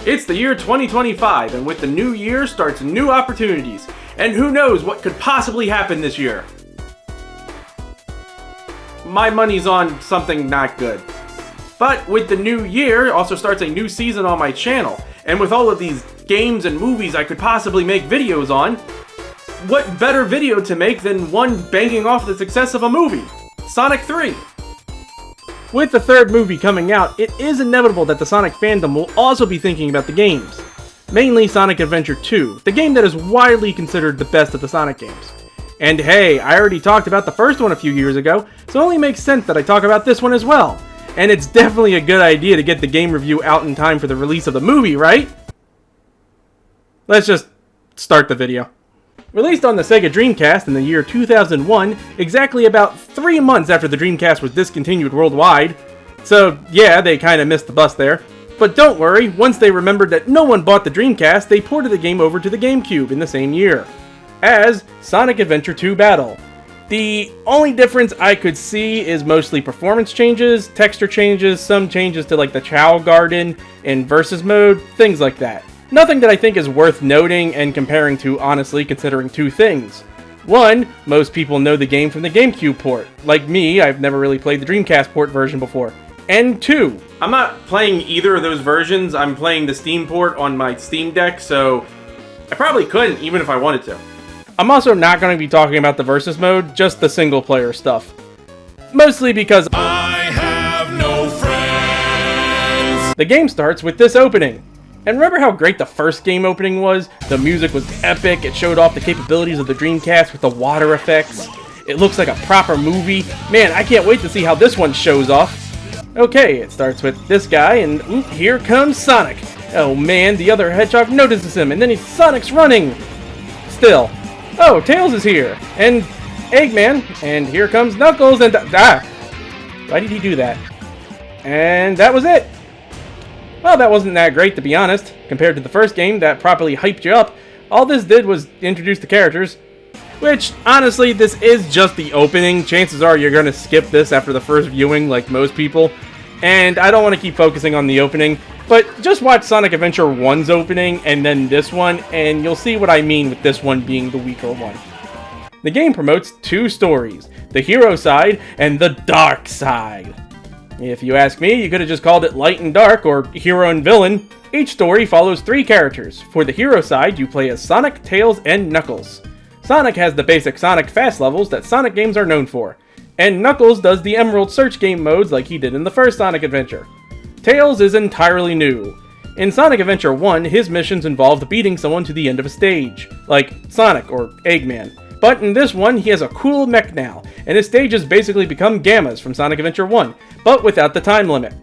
It's the year 2025, and with the new year starts new opportunities. And who knows what could possibly happen this year? My money's on something not good. But with the new year also starts a new season on my channel. And with all of these games and movies I could possibly make videos on, what better video to make than one banking off the success of a movie? Sonic 3. With the third movie coming out, it is inevitable that the Sonic fandom will also be thinking about the games. Mainly Sonic Adventure 2, the game that is widely considered the best of the Sonic games. And hey, I already talked about the first one a few years ago, so it only makes sense that I talk about this one as well. And it's definitely a good idea to get the game review out in time for the release of the movie, right? Let's just start the video. Released on the Sega Dreamcast in the year 2001, exactly about 3 months after the Dreamcast was discontinued worldwide. So yeah, they kinda missed the bus there. But don't worry, once they remembered that no one bought the Dreamcast, they ported the game over to the GameCube in the same year, as Sonic Adventure 2 Battle. The only difference I could see is mostly performance changes, texture changes, some changes to like the Chow Garden and Versus mode, things like that. Nothing that I think is worth noting and comparing to, honestly, considering two things. One, most people know the game from the GameCube port. Like me, I've never really played the Dreamcast port version before. And two, I'm not playing either of those versions, I'm playing the Steam port on my Steam Deck, so I probably couldn't even if I wanted to. I'm also not going to be talking about the Versus mode, just the single player stuff. Mostly because I have no friends! The game starts with this opening. And remember how great the first game opening was? The music was epic, it showed off the capabilities of the Dreamcast with the water effects. It looks like a proper movie. Man, I can't wait to see how this one shows off. Okay, it starts with this guy, and here comes Sonic. Oh man, the other hedgehog notices him, and then Sonic's running. Still. Oh, Tails is here, and Eggman, and here comes Knuckles, and why did he do that? And that was it. Well, that wasn't that great, to be honest. Compared to the first game that properly hyped you up, all this did was introduce the characters. Which, honestly, this is just the opening. Chances are you're going to skip this after the first viewing, like most people. And I don't want to keep focusing on the opening, but just watch Sonic Adventure 1's opening and then this one, and you'll see what I mean with this one being the weaker one. The game promotes two stories, the hero side and the dark side. If you ask me, you could have just called it Light and Dark or Hero and Villain. Each story follows 3 characters. For the hero side, you play as Sonic, Tails, and Knuckles. Sonic has the basic Sonic fast levels that Sonic games are known for, and Knuckles does the Emerald Search game modes like he did in the first Sonic Adventure. Tails is entirely new. In Sonic Adventure 1, his missions involved beating someone to the end of a stage, like Sonic or Eggman. But in this one, he has a cool mech now, and his stages basically become Gammas from Sonic Adventure 1, but without the time limit.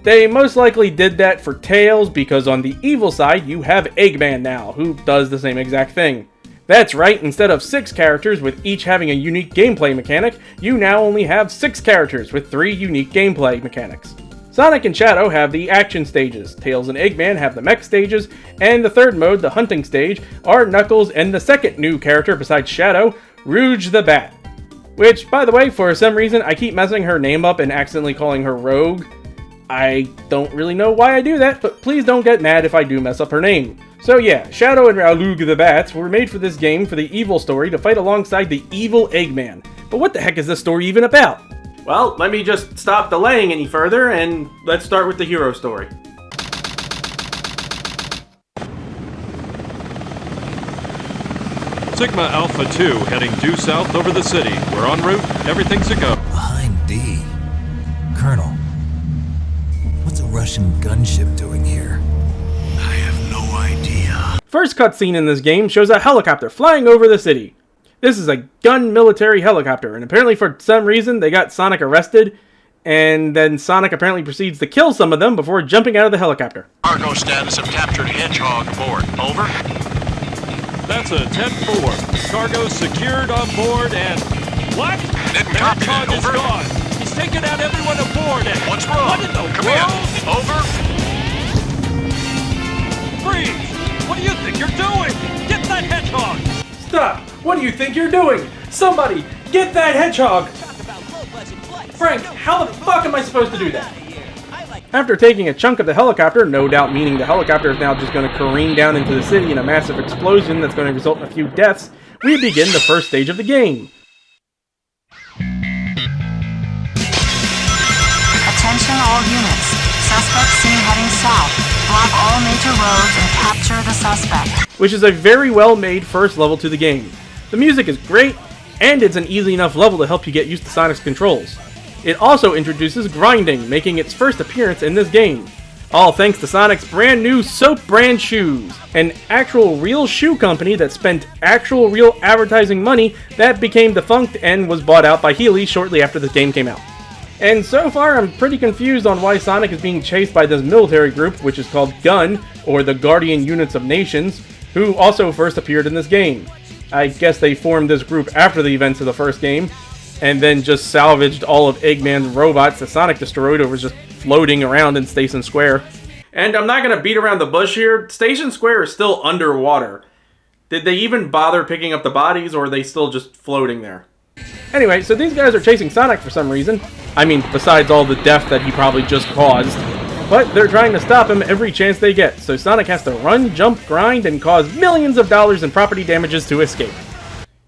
They most likely did that for Tails because on the evil side, you have Eggman now, who does the same exact thing. That's right, instead of 6 characters with each having a unique gameplay mechanic, you now only have 6 characters with 3 unique gameplay mechanics. Sonic and Shadow have the action stages, Tails and Eggman have the mech stages, and the third mode, the hunting stage, are Knuckles and the second new character besides Shadow, Rouge the Bat. Which, by the way, for some reason, I keep messing her name up and accidentally calling her Rogue. I don't really know why I do that, but please don't get mad if I do mess up her name. So yeah, Shadow and Rouge the Bats were made for this game for the evil story to fight alongside the evil Eggman. But what the heck is this story even about? Well, let me just stop delaying any further, and let's start with the hero story. Sigma Alpha 2 heading due south over the city. We're en route. Everything's a go. Behind D. Colonel, what's a Russian gunship doing here? I have no idea. First cutscene in this game shows a helicopter flying over the city. This is a gun military helicopter, and apparently for some reason they got Sonic arrested, and then Sonic apparently proceeds to kill some of them before jumping out of the helicopter. Cargo status of captured hedgehog aboard. Over. That's a 10-4. Cargo secured on board and... What? Didn't copy that. Hedgehog is Over. gone. He's taken out everyone aboard and... What's wrong? What in the Come world? in. Over. Freeze! What do you think you're doing? Get that hedgehog! Stop! What do you think you're doing? Somebody, get that hedgehog! Frank, how the fuck am I supposed to do that? After taking a chunk of the helicopter, no doubt meaning the helicopter is now just going to careen down into the city in a massive explosion that's going to result in a few deaths, we begin the first stage of the game. Attention all units. Suspect seen heading south. Block all major roads and capture the suspect. Which is a very well made first level to the game. The music is great, and it's an easy enough level to help you get used to Sonic's controls. It also introduces grinding, making its first appearance in this game. All thanks to Sonic's brand new Soap brand shoes, an actual real shoe company that spent actual real advertising money that became defunct and was bought out by Healy shortly after this game came out. And so far I'm pretty confused on why Sonic is being chased by this military group, which is called GUN, or the Guardian Units of Nations, who also first appeared in this game. I guess they formed this group after the events of the first game, and then just salvaged all of Eggman's robots that Sonic destroyed or was just floating around in Station Square. And I'm not going to beat around the bush here, Station Square is still underwater. Did they even bother picking up the bodies, or are they still just floating there? Anyway, so these guys are chasing Sonic for some reason. I mean, besides all the death that he probably just caused. But they're trying to stop him every chance they get, so Sonic has to run, jump, grind, and cause millions of dollars in property damages to escape.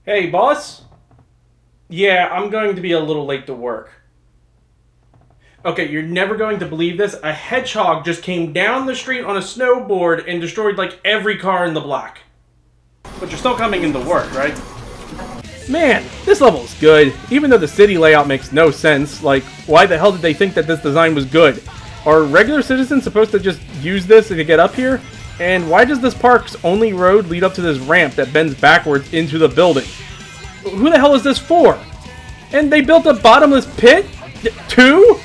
Hey, boss? Yeah, I'm going to be a little late to work. Okay, you're never going to believe this. A hedgehog just came down the street on a snowboard and destroyed like every car in the block. But you're still coming into work, right? Man, this level is good, even though the city layout makes no sense. Like, why the hell did they think that this design was good? Are regular citizens supposed to just use this to get up here? And why does this park's only road lead up to this ramp that bends backwards into the building? Who the hell is this for? And they built a bottomless pit? Two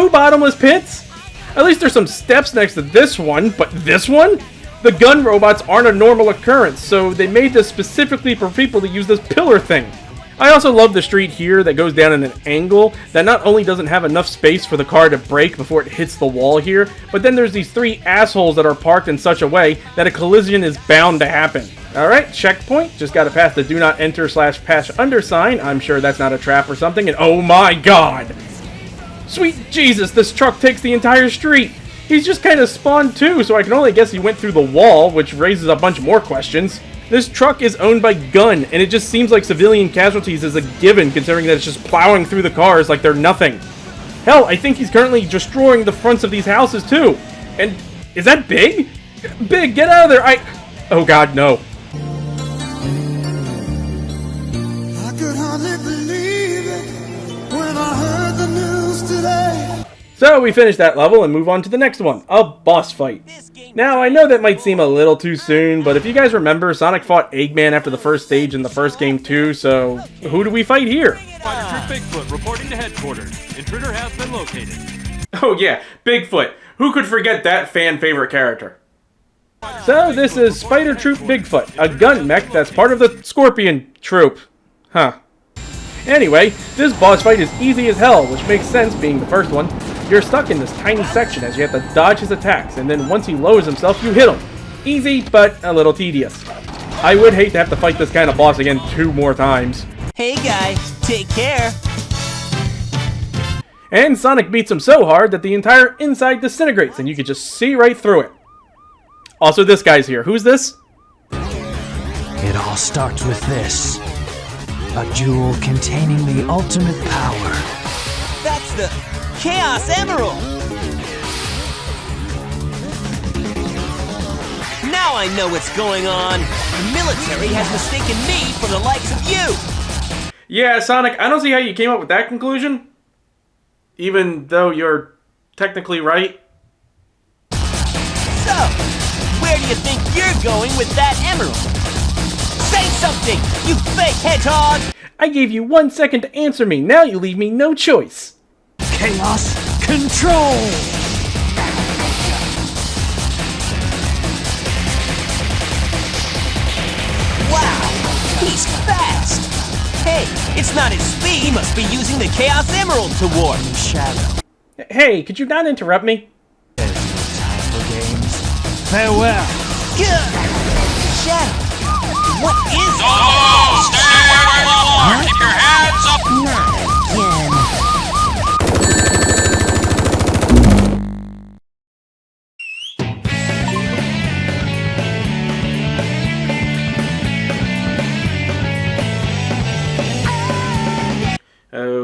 bottomless pits? At least there's some steps next to this one, but this one? The gun robots aren't a normal occurrence, so they made this specifically for people to use this pillar thing. I also love the street here that goes down in an angle that not only doesn't have enough space for the car to brake before it hits the wall here, but then there's these three assholes that are parked in such a way that a collision is bound to happen. Alright, checkpoint. Just gotta pass the do not enter / pass under sign. I'm sure that's not a trap or something, and oh my god! Sweet Jesus, this truck takes the entire street! He's just kind of spawned too, so I can only guess he went through the wall, which raises a bunch more questions. This truck is owned by GUN, and it just seems like civilian casualties is a given, considering that it's just plowing through the cars like they're nothing. Hell, I think he's currently destroying the fronts of these houses too. And is that Big? Big, get out of there! Oh god, no. I could hardly believe it when I heard the news today. So we finish that level and move on to the next one, a boss fight. Now, I know that might seem a little too soon, but if you guys remember, Sonic fought Eggman after the first stage in the first game too, so who do we fight here? Spider Troop Bigfoot reporting to headquarters. Intruder has been located. Oh yeah, Bigfoot. Who could forget that fan favorite character? So this is Spider Troop Bigfoot, a gun mech that's part of the Scorpion Troop. Huh. Anyway, this boss fight is easy as hell, which makes sense being the first one. You're stuck in this tiny section as you have to dodge his attacks, and then once he lowers himself, you hit him. Easy, but a little tedious. I would hate to have to fight this kind of boss again 2 more times. Hey guys, take care. And Sonic beats him so hard that the entire inside disintegrates, and you can just see right through it. Also, this guy's here. Who's this? It all starts with this. A jewel containing the ultimate power. That's the Chaos Emerald! Now I know what's going on. The military has mistaken me for the likes of you! Yeah, Sonic, I don't see how you came up with that conclusion. Even though you're technically right. So, where do you think you're going with that emerald? Say something, you fake hedgehog! I gave you 1 second to answer me. Now you leave me no choice. Chaos Control! Wow, he's fast! Hey, it's not his speed, he must be using the Chaos Emerald to warp. Shadow. Hey, could you not interrupt me? There's no time for games. Farewell! Shadow, what is it? Oh, stay where you are! Keep your hands up! Not again.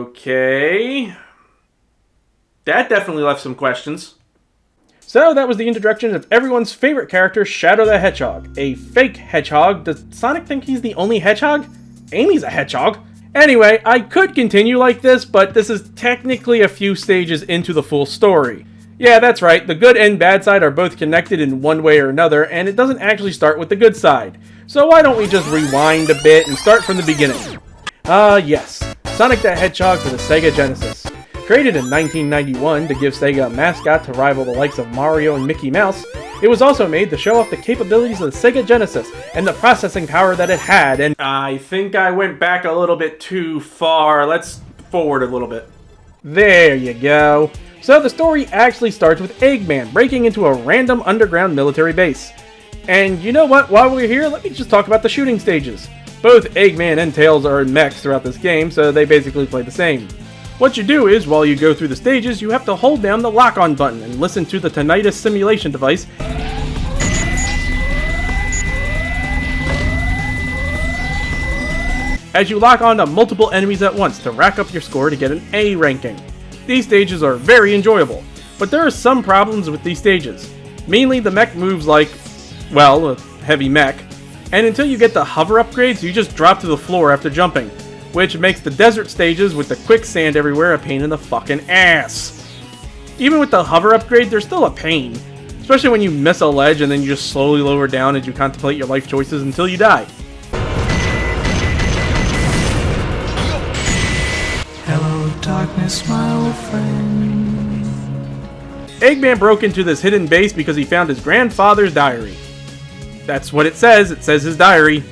Okay. That definitely left some questions. So that was the introduction of everyone's favorite character, Shadow the Hedgehog. A fake hedgehog. Does Sonic think he's the only hedgehog? Amy's a hedgehog. Anyway, I could continue like this, but this is technically a few stages into the full story. Yeah, that's right, the good and bad side are both connected in one way or another, and it doesn't actually start with the good side. So why don't we just rewind a bit and start from the beginning? Yes, Sonic the Hedgehog for the Sega Genesis. Created in 1991 to give Sega a mascot to rival the likes of Mario and Mickey Mouse, it was also made to show off the capabilities of the Sega Genesis and the processing power that it had, and I think I went back a little bit too far. Let's forward a little bit. There you go. So the story actually starts with Eggman breaking into a random underground military base. And you know what, while we're here, let me just talk about the shooting stages. Both Eggman and Tails are in mechs throughout this game, so they basically play the same. What you do is, while you go through the stages, you have to hold down the lock-on button and listen to the tinnitus simulation device as you lock on to multiple enemies at once to rack up your score to get an A ranking. These stages are very enjoyable, but there are some problems with these stages. Mainly the mech moves like, well, a heavy mech, and until you get the hover upgrades, you just drop to the floor after jumping, which makes the desert stages with the quicksand everywhere a pain in the fucking ass. Even with the hover upgrade, they're still a pain, especially when you miss a ledge and then you just slowly lower down as you contemplate your life choices until you die. Hello, darkness, my old friend. Eggman broke into this hidden base because he found his grandfather's diary. That's what it says his diary.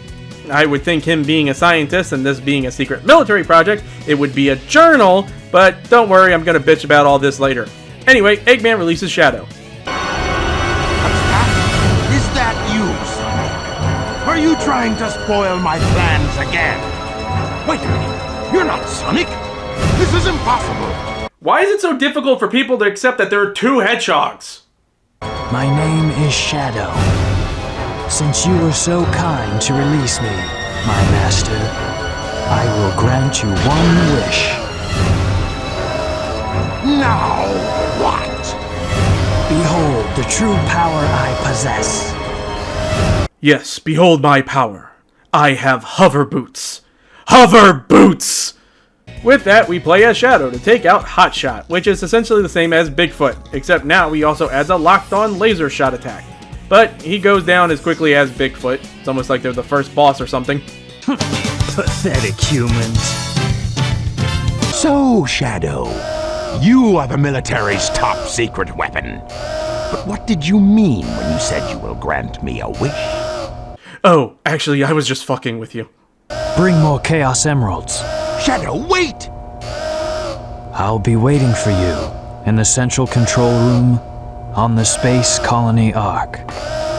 I would think him being a scientist and this being a secret military project, it would be a journal, but don't worry, I'm gonna bitch about all this later. Anyway, Eggman releases Shadow. Is that you, Sonic? Are you trying to spoil my plans again? Wait a minute, you're not Sonic? This is impossible. Why is it so difficult for people to accept that there are two hedgehogs? My name is Shadow. Since you were so kind to release me, my master, I will grant you one wish. Now what? Behold the true power I possess. Yes, behold my power. I have hover boots. Hover boots! With that, we play as Shadow to take out Hotshot, which is essentially the same as Bigfoot, except now he also adds a locked-on laser shot attack. But he goes down as quickly as Bigfoot. It's almost like they're the first boss or something. Pathetic humans. So, Shadow, you are the military's top secret weapon. But what did you mean when you said you will grant me a wish? Oh, actually, I was just fucking with you. Bring more Chaos Emeralds. Shadow, wait! I'll be waiting for you in the central control room on the Space Colony Ark.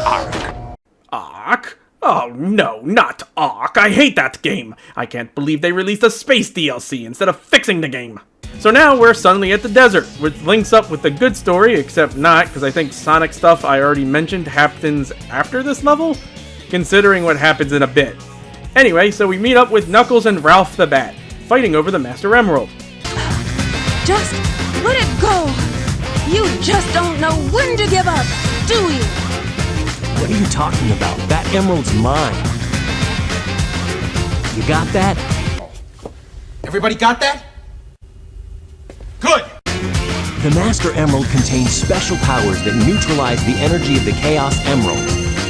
Ark? Ark? Oh no, not Ark. I hate that game. I can't believe they released a space DLC instead of fixing the game. So now we're suddenly at the desert, which links up with the good story, except not, because I think Sonic stuff I already mentioned happens after this level, considering what happens in a bit. Anyway, so we meet up with Knuckles and Ralph the Bat, fighting over the Master Emerald. Just let it go! You just don't know when to give up, do you? What are you talking about? That emerald's mine. You got that? Everybody got that? Good! The Master Emerald contains special powers that neutralize the energy of the Chaos Emerald.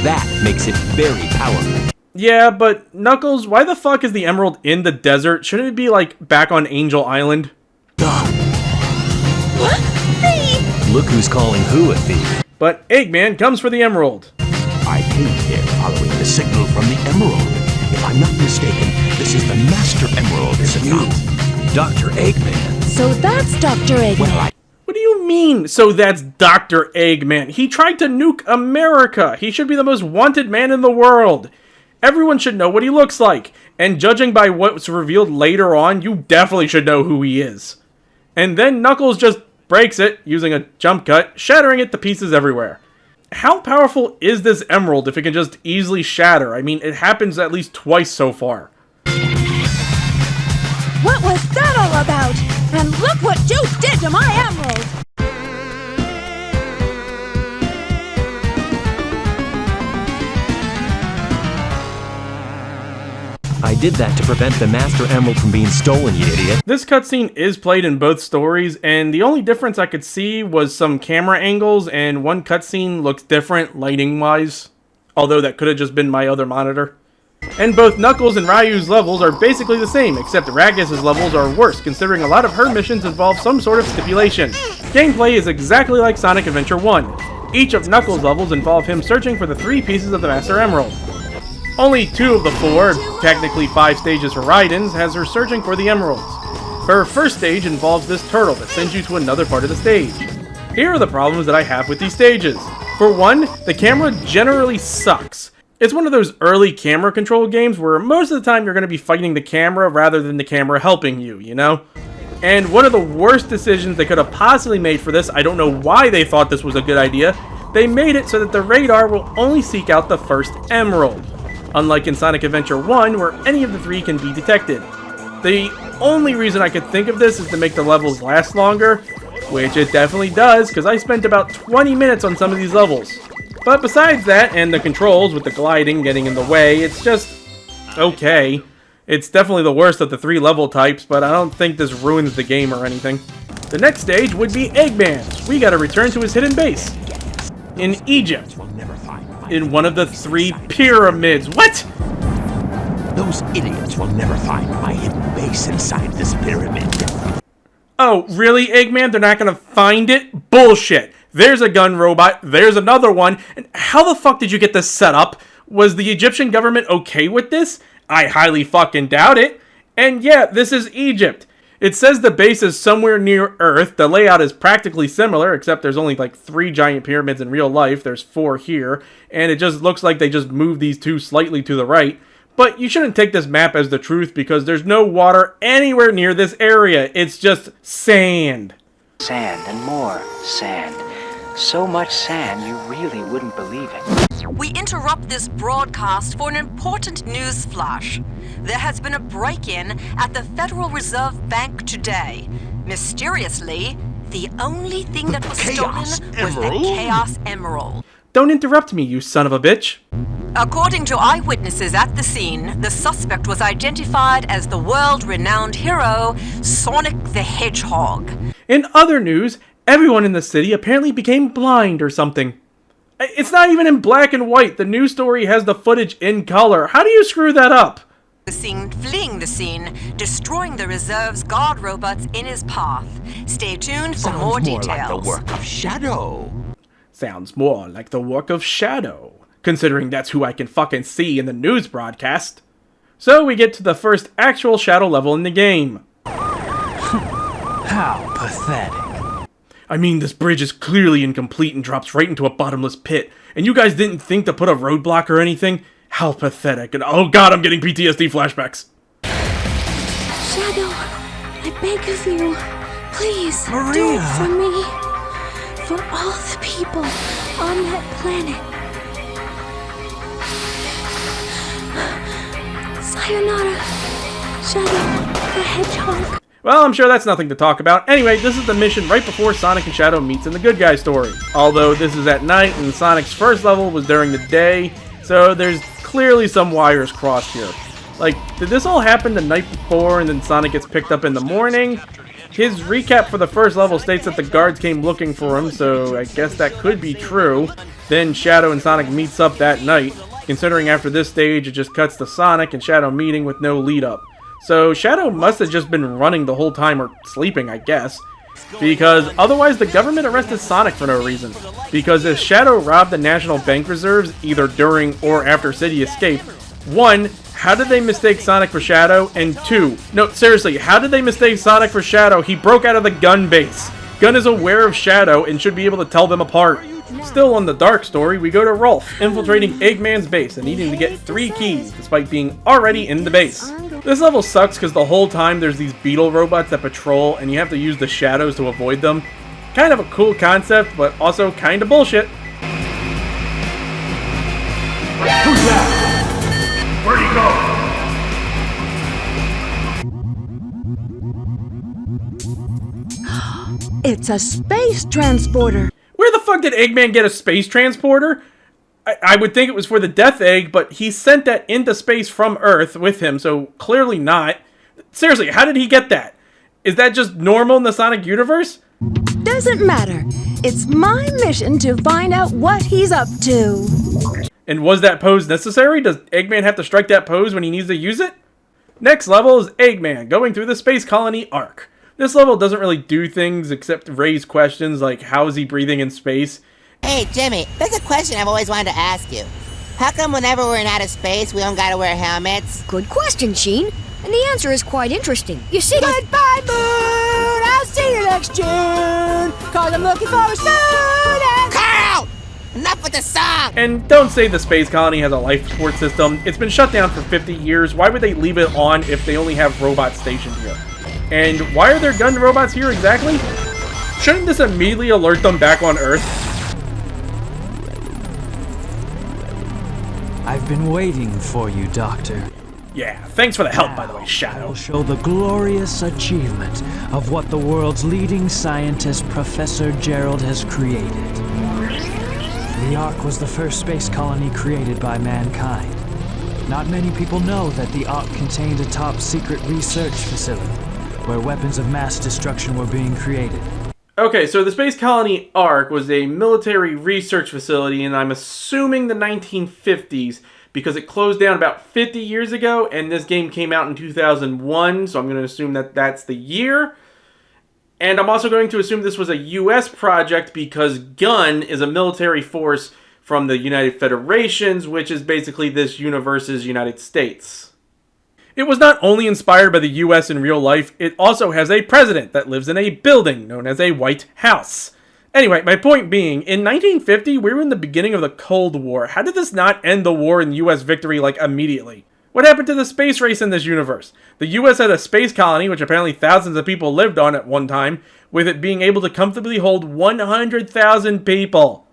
That makes it very powerful. Yeah, but Knuckles, why the fuck is the Emerald in the desert? Shouldn't it be, like, back on Angel Island? What? Thief! Look who's calling who a thief. But Eggman comes for the Emerald. I came here following the signal from the Emerald. If I'm not mistaken, this is the Master Emerald, is it not? Dr. Eggman. So that's Dr. Eggman. Well, What do you mean, so that's Dr. Eggman? He tried to nuke America. He should be the most wanted man in the world. Everyone should know what he looks like. And judging by what's revealed later on, you definitely should know who he is. And then Knuckles just breaks it, using a jump cut, shattering it to pieces everywhere. How powerful is this emerald if it can just easily shatter? I mean, it happens at least twice so far. What was that all about? Look what you did to my emerald! I did that to prevent the Master Emerald from being stolen, you idiot. This cutscene is played in both stories, and the only difference I could see was some camera angles, and one cutscene looks different lighting-wise. Although that could have just been my other monitor. And both Knuckles and Ryu's levels are basically the same, except Ragus's levels are worse, considering a lot of her missions involve some sort of stipulation. Gameplay is exactly like Sonic Adventure 1. Each of Knuckles' levels involve him searching for the 3 pieces of the Master Emerald. Only 2 of the 4, technically 5 stages for Raiden's, has her searching for the emeralds. Her first stage involves this turtle that sends you to another part of the stage. Here are the problems that I have with these stages. For one, the camera generally sucks. It's one of those early camera control games where most of the time you're going to be fighting the camera rather than the camera helping you, you know? And one of the worst decisions they could have possibly made for this, I don't know why they thought this was a good idea, they made it so that the radar will only seek out the first emerald. Unlike in Sonic Adventure 1, where any of the 3 can be detected. The only reason I could think of this is to make the levels last longer, which it definitely does, because I spent about 20 minutes on some of these levels. But besides that, and the controls with the gliding getting in the way, it's just okay. It's definitely the worst of the 3 level types, but I don't think this ruins the game or anything. The next stage would be Eggman's. We gotta return to his hidden base. In Egypt. In one of the 3 pyramids. What? Those idiots will never find my hidden base inside this pyramid. Oh, really, Eggman? They're not gonna find it? Bullshit. There's a gun robot, there's another one, and how the fuck did you get this set up? Was the Egyptian government okay with this? I highly fucking doubt it. And yeah, this is Egypt. It says the base is somewhere near Earth. The layout is practically similar, except there's only like 3 giant pyramids in real life. There's 4 here, and it just looks like they just moved these 2 slightly to the right. But you shouldn't take this map as the truth because there's no water anywhere near this area. It's just sand. Sand and more sand. So much sand you really wouldn't believe it. We interrupt this broadcast for an important news flash. There has been a break-in at the Federal Reserve Bank today. Mysteriously, the only thing that was stolen was the Chaos Emerald. Don't interrupt me, you son of a bitch. According to eyewitnesses at the scene, the suspect was identified as the world-renowned hero, Sonic the Hedgehog. In other news, everyone in the city apparently became blind or something. It's not even in black and white. The news story has the footage in color. How do you screw that up? Fleeing the scene, destroying the reserve's guard robots in his path. Stay tuned for more details. Like the work of Shadow. Sounds more like the work of Shadow, considering that's who I can fucking see in the news broadcast. So we get to the first actual Shadow level in the game. How pathetic. I mean, this bridge is clearly incomplete and drops right into a bottomless pit, and you guys didn't think to put a roadblock or anything? How pathetic, and oh god, I'm getting PTSD flashbacks. Shadow, I beg of you, please do it for me. For all the people on that planet. Sayonara, Shadow the Hedgehog. Well, I'm sure that's nothing to talk about. Anyway, this is the mission right before Sonic and Shadow meets in the Good Guy story. Although this is at night and Sonic's first level was during the day, so there's clearly some wires crossed here. Like, did this all happen the night before and then Sonic gets picked up in the morning? His recap for the first level states that the guards came looking for him, so I guess that could be true. Then Shadow and Sonic meets up that night, considering after this stage it just cuts to Sonic and Shadow meeting with no lead up. So Shadow must have just been running the whole time or sleeping, I guess. Because otherwise the government arrested Sonic for no reason. Because if Shadow robbed the National Bank reserves either during or after City Escape, 1, how did they mistake Sonic for Shadow? And 2, no, seriously, how did they mistake Sonic for Shadow? He broke out of the gun base. Gun is aware of Shadow and should be able to tell them apart. Still on the dark story, we go to Rolf, infiltrating Eggman's base and needing to get 3 keys, despite being already in the base. This level sucks because the whole time there's these beetle robots that patrol and you have to use the shadows to avoid them. Kind of a cool concept, but also kind of bullshit. Who's that? Where'd he go? It's a space transporter. Where the fuck did Eggman get a space transporter? I would think it was for the Death Egg, but he sent that into space from Earth with him, so clearly not. Seriously, how did he get that? Is that just normal in the Sonic universe? Doesn't matter. It's my mission to find out what he's up to. And was that pose necessary? Does Eggman have to strike that pose when he needs to use it? Next level is Eggman going through the Space Colony Arc. This level doesn't really do things except raise questions like how is he breathing in space? Hey, Jimmy, there's a question I've always wanted to ask you. How come whenever we're in outer space, we don't gotta wear helmets? Good question, Sheen. And the answer is quite interesting. You see, Goodbye, Moon! I'll see you next June! Cause I'm looking for a student! Carl! Enough with the song! And don't say the Space Colony has a life support system. It's been shut down for 50 years. Why would they leave it on if they only have robots stationed here? And why are there gun robots here exactly? Shouldn't this immediately alert them back on Earth? I've been waiting for you, Doctor. Yeah, thanks for the help, by the way, Shadow. I'll show the glorious achievement of what the world's leading scientist, Professor Gerald, has created. The Ark was the first space colony created by mankind. Not many people know that the Ark contained a top-secret research facility where weapons of mass destruction were being created. Okay, so the Space Colony Ark was a military research facility, and I'm assuming the 1950s, because it closed down about 50 years ago, and this game came out in 2001, so I'm going to assume that that's the year. And I'm also going to assume this was a US project, because GUN is a military force from the United Federations, which is basically this universe's United States. It was not only inspired by the US in real life, it also has a president that lives in a building known as a White House. Anyway, my point being, in 1950, we were in the beginning of the Cold War. How did this not end the war and US victory, like, immediately? What happened to the space race in this universe? The US had a space colony, which apparently thousands of people lived on at one time, with it being able to comfortably hold 100,000 people.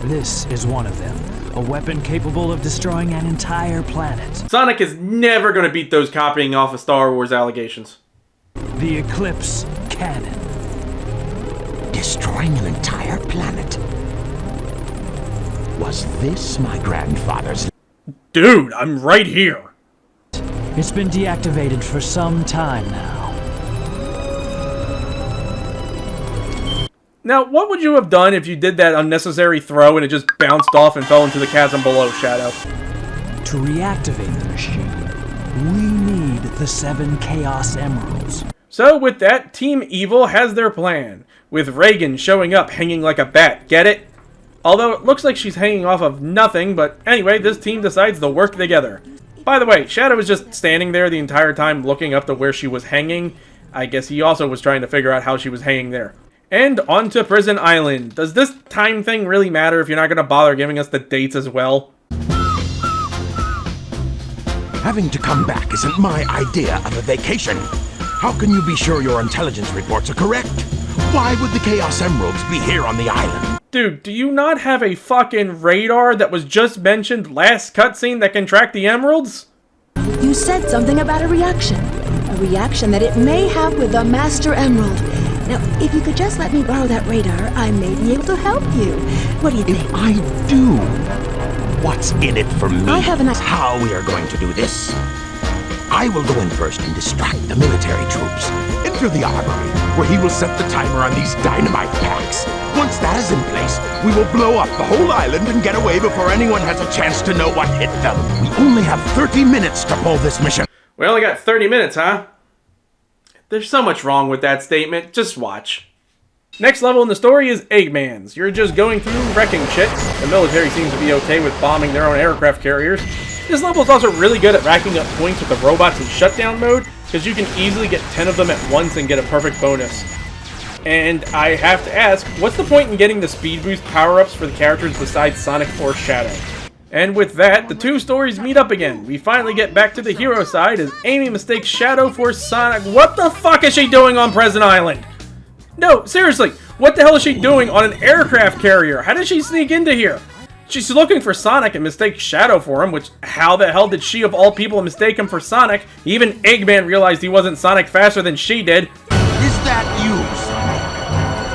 This is one of them. A weapon capable of destroying an entire planet. Sonic is never going to beat those copying off of Star Wars allegations. The Eclipse Cannon. Destroying an entire planet? Was this my grandfather's? Dude, I'm right here. It's been deactivated for some time now. Now, what would you have done if you did that unnecessary throw and it just bounced off and fell into the chasm below, Shadow? To reactivate the machine, we need the 7 Chaos Emeralds. So with that, Team Evil has their plan, with Reagan showing up hanging like a bat, get it? Although it looks like she's hanging off of nothing, but anyway, this team decides to work together. By the way, Shadow was just standing there the entire time looking up to where she was hanging. I guess he also was trying to figure out how she was hanging there. And on to Prison Island. Does this time thing really matter if you're not going to bother giving us the dates as well? Having to come back isn't my idea of a vacation. How can you be sure your intelligence reports are correct? Why would the Chaos Emeralds be here on the island? Dude, do you not have a fucking radar that was just mentioned last cutscene that can track the emeralds? You said something about a reaction. A reaction that it may have with the Master Emerald. Now, if you could just let me borrow that radar, I may be able to help you. What do you think? If I do, what's in it for me? I have an idea. How we are going to do this. I will go in first and distract the military troops. Enter the armory, where he will set the timer on these dynamite packs. Once that is in place, we will blow up the whole island and get away before anyone has a chance to know what hit them. We only have 30 minutes to pull this mission. We only got 30 minutes, huh? There's so much wrong with that statement. Just watch. Next level in the story is Eggman's. You're just going through wrecking shit. The military seems to be okay with bombing their own aircraft carriers. This level is also really good at racking up points with the robots in shutdown mode, because you can easily get 10 of them at once and get a perfect bonus. And I have to ask, what's the point in getting the speed boost power-ups for the characters besides Sonic or Shadow? And with that, the two stories meet up again. We finally get back to the hero side as Amy mistakes Shadow for Sonic. What the fuck is she doing on Prison Island? No, seriously, what the hell is she doing on an aircraft carrier? How did she sneak into here? She's looking for Sonic and mistakes Shadow for him, which how the hell did she of all people mistake him for Sonic? Even Eggman realized he wasn't Sonic faster than she did. Is that you,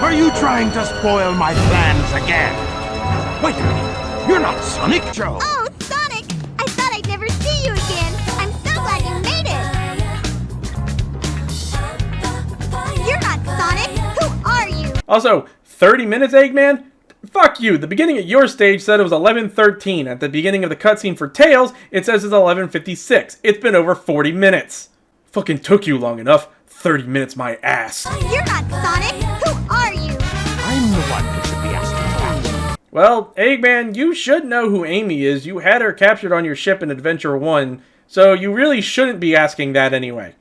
Are you trying to spoil my plans again? Wait a minute. You're not Sonic, Joe. Oh, Sonic! I thought I'd never see you again. I'm so glad you made it. You're not Sonic. Who are you? Also, 30 minutes, Eggman? Fuck you. The beginning of your stage said it was 11:13. At the beginning of the cutscene for Tails, it says it's 11:56. It's been over 40 minutes. Fucking took you long enough. 30 minutes, my ass. You're not Sonic. Who are you? I'm the one who should be asking that. Well, Eggman, you should know who Amy is. You had her captured on your ship in Adventure 1, so you really shouldn't be asking that anyway.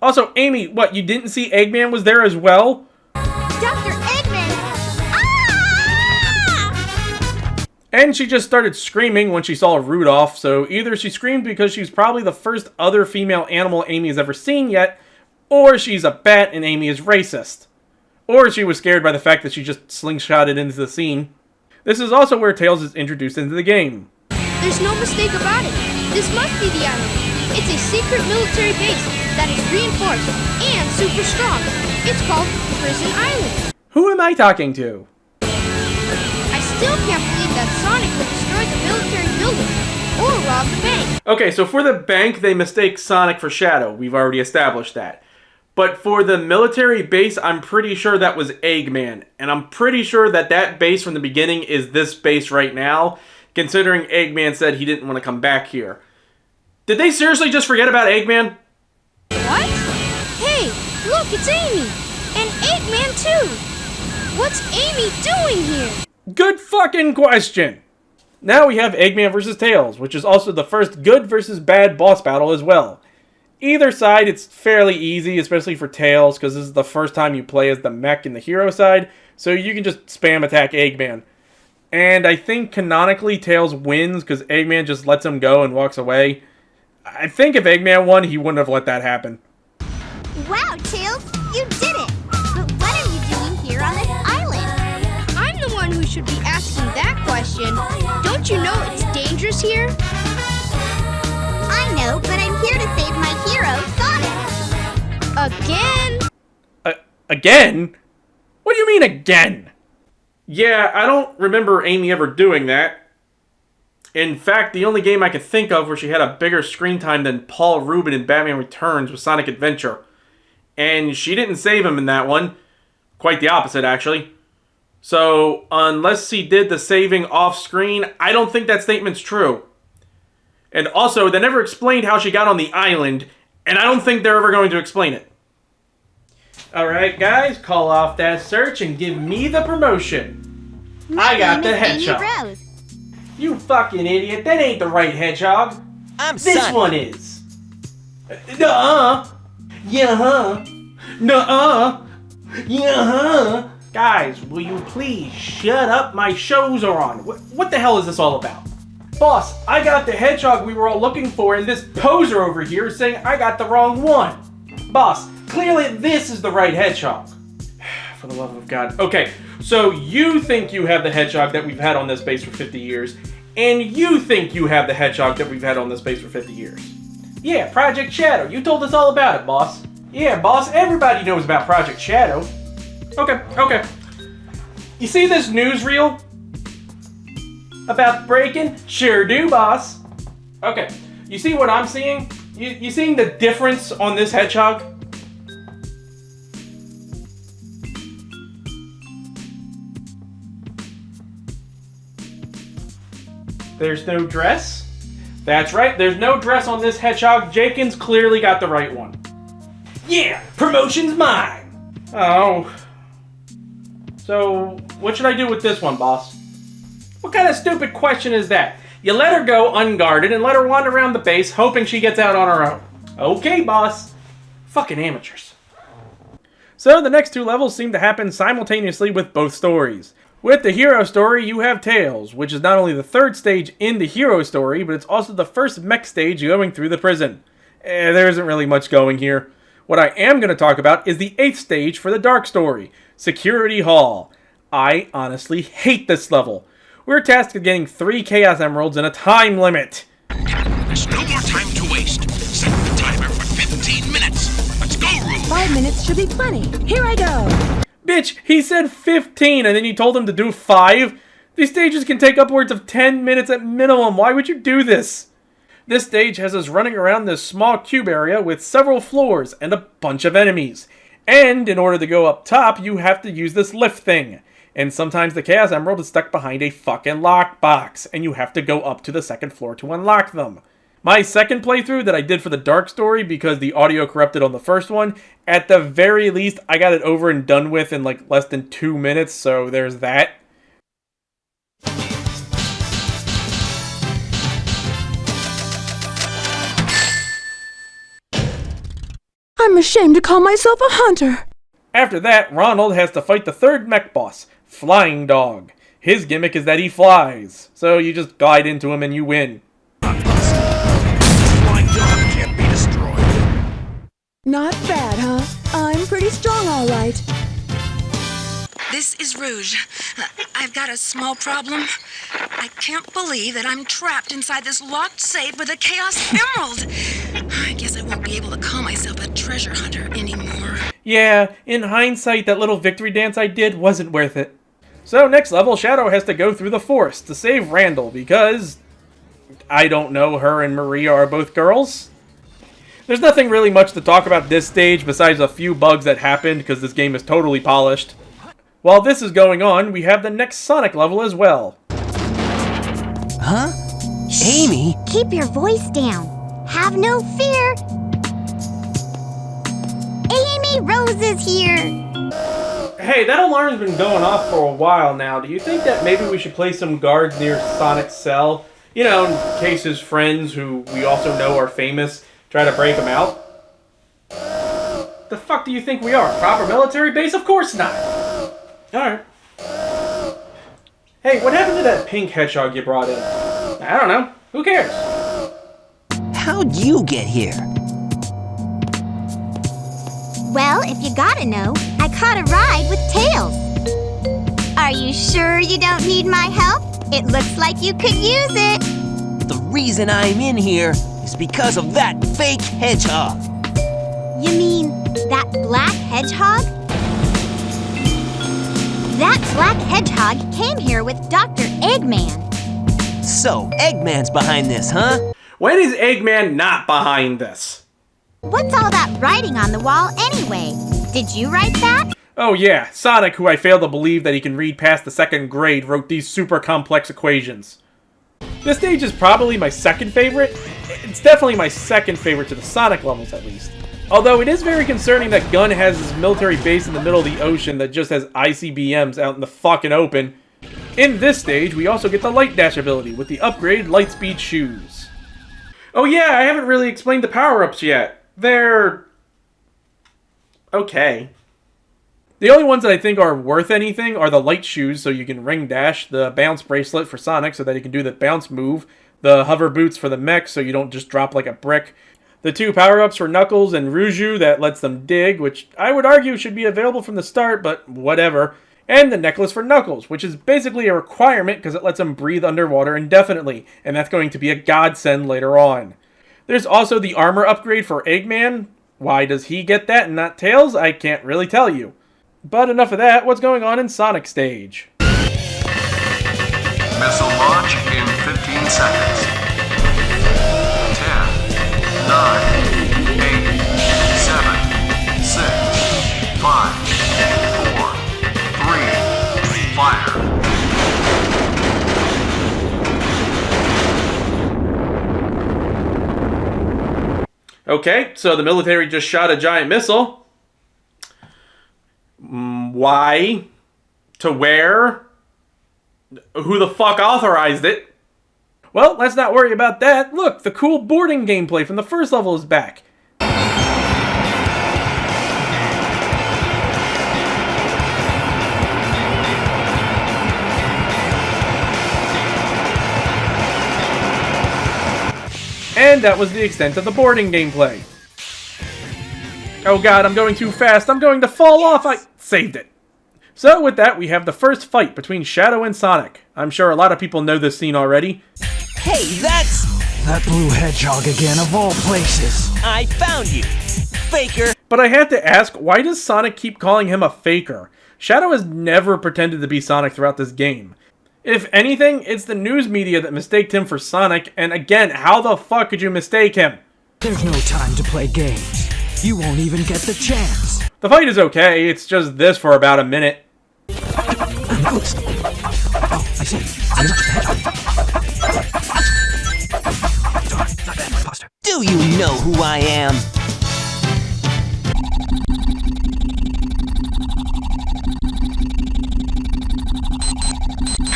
Also, Amy, what, you didn't see Eggman was there as well? Dr. Eggman! Ah! And she just started screaming when she saw Rudolph, so either she screamed because she's probably the first other female animal Amy has ever seen yet, or she's a bat and Amy is racist. Or she was scared by the fact that she just slingshotted into the scene. This is also where Tails is introduced into the game. There's no mistake about it. This must be the island. It's a secret military base that is reinforced and super strong. It's called Prison Island. Who am I talking to? I still can't believe that Sonic would destroy the military building or rob the bank. Okay, so for the bank, they mistake Sonic for Shadow. We've already established that. But for the military base, I'm pretty sure that was Eggman. And I'm pretty sure that that base from the beginning is this base right now, considering Eggman said he didn't want to come back here. Did they seriously just forget about Eggman? What? Hey, look, it's Amy! And Eggman too! What's Amy doing here? Good fucking question! Now we have Eggman vs. Tails, which is also the first good versus bad boss battle as well. Either side, it's fairly easy, especially for Tails, because this is the first time you play as the mech in the hero side, so you can just spam attack Eggman. And I think canonically Tails wins, because Eggman just lets him go and walks away. I think if Eggman won, he wouldn't have let that happen. Wow, Tails, you did it! But what are you doing here on this island? I'm the one who should be asking that question. Don't you know it's dangerous here? I know, but I'm here to save my hero, Sonic! Again? Again? What do you mean again? Yeah, I don't remember Amy ever doing that. In fact, the only game I could think of where she had a bigger screen time than Paul Rubin in Batman Returns was Sonic Adventure. And she didn't save him in that one. Quite the opposite, actually. So, unless she did the saving off-screen, I don't think that statement's true. And also, they never explained how she got on the island, and I don't think they're ever going to explain it. Alright, guys, call off that search and give me the promotion. I got the hedgehog. You fucking idiot, that ain't the right hedgehog. This Sonic. one is. Nuh-uh. Yeah-huh. Nuh-uh. Yeah-huh. Guys, will you please shut up? My shows are on. What the hell is this all about? Boss, I got the hedgehog we were all looking for, and this poser over here is saying I got the wrong one. Boss, clearly this is the right hedgehog. For the love of God. Okay, so you think you have the hedgehog that we've had on this base for 50 years, and you think you have the hedgehog that we've had on this base for 50 years. Yeah, Project Shadow. You told us all about it, boss. Yeah, boss, everybody knows about Project Shadow. Okay. You see this newsreel about breaking? Sure do, boss. Okay, you see what I'm seeing? You seeing the difference on this hedgehog? There's no dress? That's right, there's no dress on this hedgehog. Jenkins clearly got the right one. Yeah, promotion's mine! Oh. So, what should I do with this one, boss? What kind of stupid question is that? You let her go unguarded and let her wander around the base hoping she gets out on her own. Okay, boss. Fucking amateurs. So the next two levels seem to happen simultaneously with both stories. With the hero story, you have Tails, which is not only the third stage in the hero story, but it's also the first mech stage going through the prison. There isn't really much going here. What I am going to talk about is the 8th stage for the dark story, Security Hall. I honestly hate this level. We're tasked with getting 3 Chaos Emeralds in a time limit. There's no more time to waste. Set the timer for 15 minutes. Let's go, Rube. 5 minutes should be plenty. Here I go. Bitch, he said 15 and then you told him to do 5? These stages can take upwards of 10 minutes at minimum. Why would you do this? This stage has us running around this small cube area with several floors and a bunch of enemies. And in order to go up top, you have to use this lift thing. And sometimes the Chaos Emerald is stuck behind a fucking lockbox, and you have to go up to the second floor to unlock them. My second playthrough that I did for the Dark Story, because the audio corrupted on the first one, at the very least, I got it over and done with in like less than 2 minutes, so there's that. I'm ashamed to call myself a hunter. After that, Ronald has to fight the third mech boss, Flying Dog. His gimmick is that he flies, so you just glide into him and you win. Flying Dog can't be destroyed. Not bad, huh? I'm pretty strong, all right. This is Rouge. I've got a small problem. I can't believe that I'm trapped inside this locked safe with a Chaos Emerald. I guess I won't be able to call myself a treasure hunter anymore. Yeah, in hindsight, that little victory dance I did wasn't worth it. So next level, Shadow has to go through the forest to save Randall because, I don't know, her and Maria are both girls. There's nothing really much to talk about this stage besides a few bugs that happened because this game is totally polished. While this is going on, we have the next Sonic level as well. Huh? Amy? Keep your voice down. Have no fear. Amy Rose is here. Hey, that alarm's been going off for a while now. Do you think that maybe we should place some guards near Sonic's cell? You know, in case his friends, who we also know are famous, try to break him out? The fuck do you think we are? A proper military base? Of course not! Alright. Hey, what happened to that pink hedgehog you brought in? I don't know. Who cares? How'd you get here? Well, if you gotta know, I caught a ride with Tails. Are you sure you don't need my help? It looks like you could use it. The reason I'm in here is because of that fake hedgehog. You mean that black hedgehog? That black hedgehog came here with Dr. Eggman. So, Eggman's behind this, huh? When is Eggman not behind this? What's all that writing on the wall anyway? Did you write that? Oh yeah, Sonic, who I fail to believe that he can read past the 2nd grade, wrote these super complex equations. This stage is probably my second favorite. It's definitely my second favorite to the Sonic levels, at least. Although it is very concerning that Gun has his military base in the middle of the ocean that just has ICBMs out in the fucking open. In this stage, we also get the Light Dash ability with the upgrade Lightspeed Shoes. Oh yeah, I haven't really explained the power-ups yet. They're okay. The only ones that I think are worth anything are the Light Shoes, so you can ring dash, the Bounce Bracelet for Sonic so that he can do the bounce move, the Hover Boots for the mech so you don't just drop like a brick, the 2 power-ups for Knuckles and Ruju that lets them dig, which I would argue should be available from the start, but whatever, and the necklace for Knuckles, which is basically a requirement because it lets him breathe underwater indefinitely, and that's going to be a godsend later on. There's also the armor upgrade for Eggman. Why does he get that and not Tails? I can't really tell you. But enough of that, what's going on in Sonic Stage? Missile launch in 15 seconds. 10, 9, 8, 7, 6, 5, 4, 3, fire. Okay, so the military just shot a giant missile. Why? To where? Who the fuck authorized it? Well, let's not worry about that. Look, the cool boarding gameplay from the first level is back. And that was the extent of the boarding gameplay. Oh god, I'm going too fast. I'm going to fall off. I saved it. So with that, we have the first fight between Shadow and Sonic. I'm sure a lot of people know this scene already. Hey, that's... That blue hedgehog again, of all places. I found you, faker. But I had to ask, why does Sonic keep calling him a faker? Shadow has never pretended to be Sonic throughout this game. If anything, it's the news media that mistaked him for Sonic, and again, how the fuck could you mistake him? There's no time to play games. You won't even get the chance. The fight is okay, it's just this for about a minute. Oh, I see. Do you know who I am?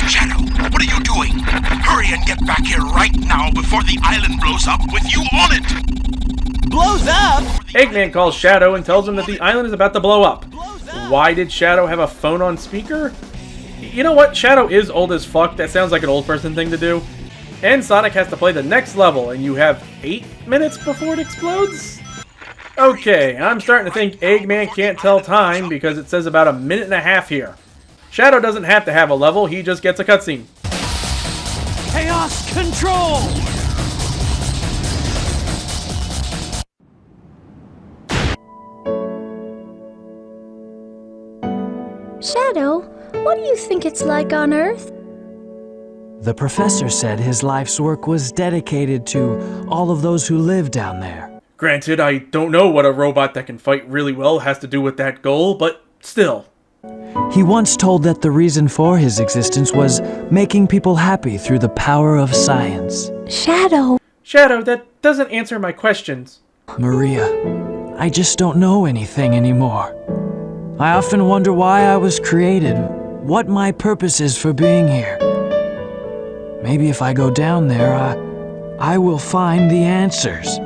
Shadow, what are you doing? Hurry and get back here right now before the island blows up with you on it! Blows up? Eggman calls Shadow and tells him that the island is about to blow up. Why did Shadow have a phone on speaker? You know what? Shadow is old as fuck. That sounds like an old person thing to do. And Sonic has to play the next level, and you have 8 minutes before it explodes? Okay, I'm starting to think Eggman can't tell time because it says about 1.5 minutes here. Shadow doesn't have to have a level, he just gets a cutscene. Chaos Control! Shadow, what do you think it's like on Earth? The professor said his life's work was dedicated to all of those who live down there. Granted, I don't know what a robot that can fight really well has to do with that goal, but still. He once told that the reason for his existence was making people happy through the power of science. Shadow! Shadow, that doesn't answer my questions. Maria, I just don't know anything anymore. I often wonder why I was created, what my purpose is for being here. Maybe if I go down there, I will find the answers.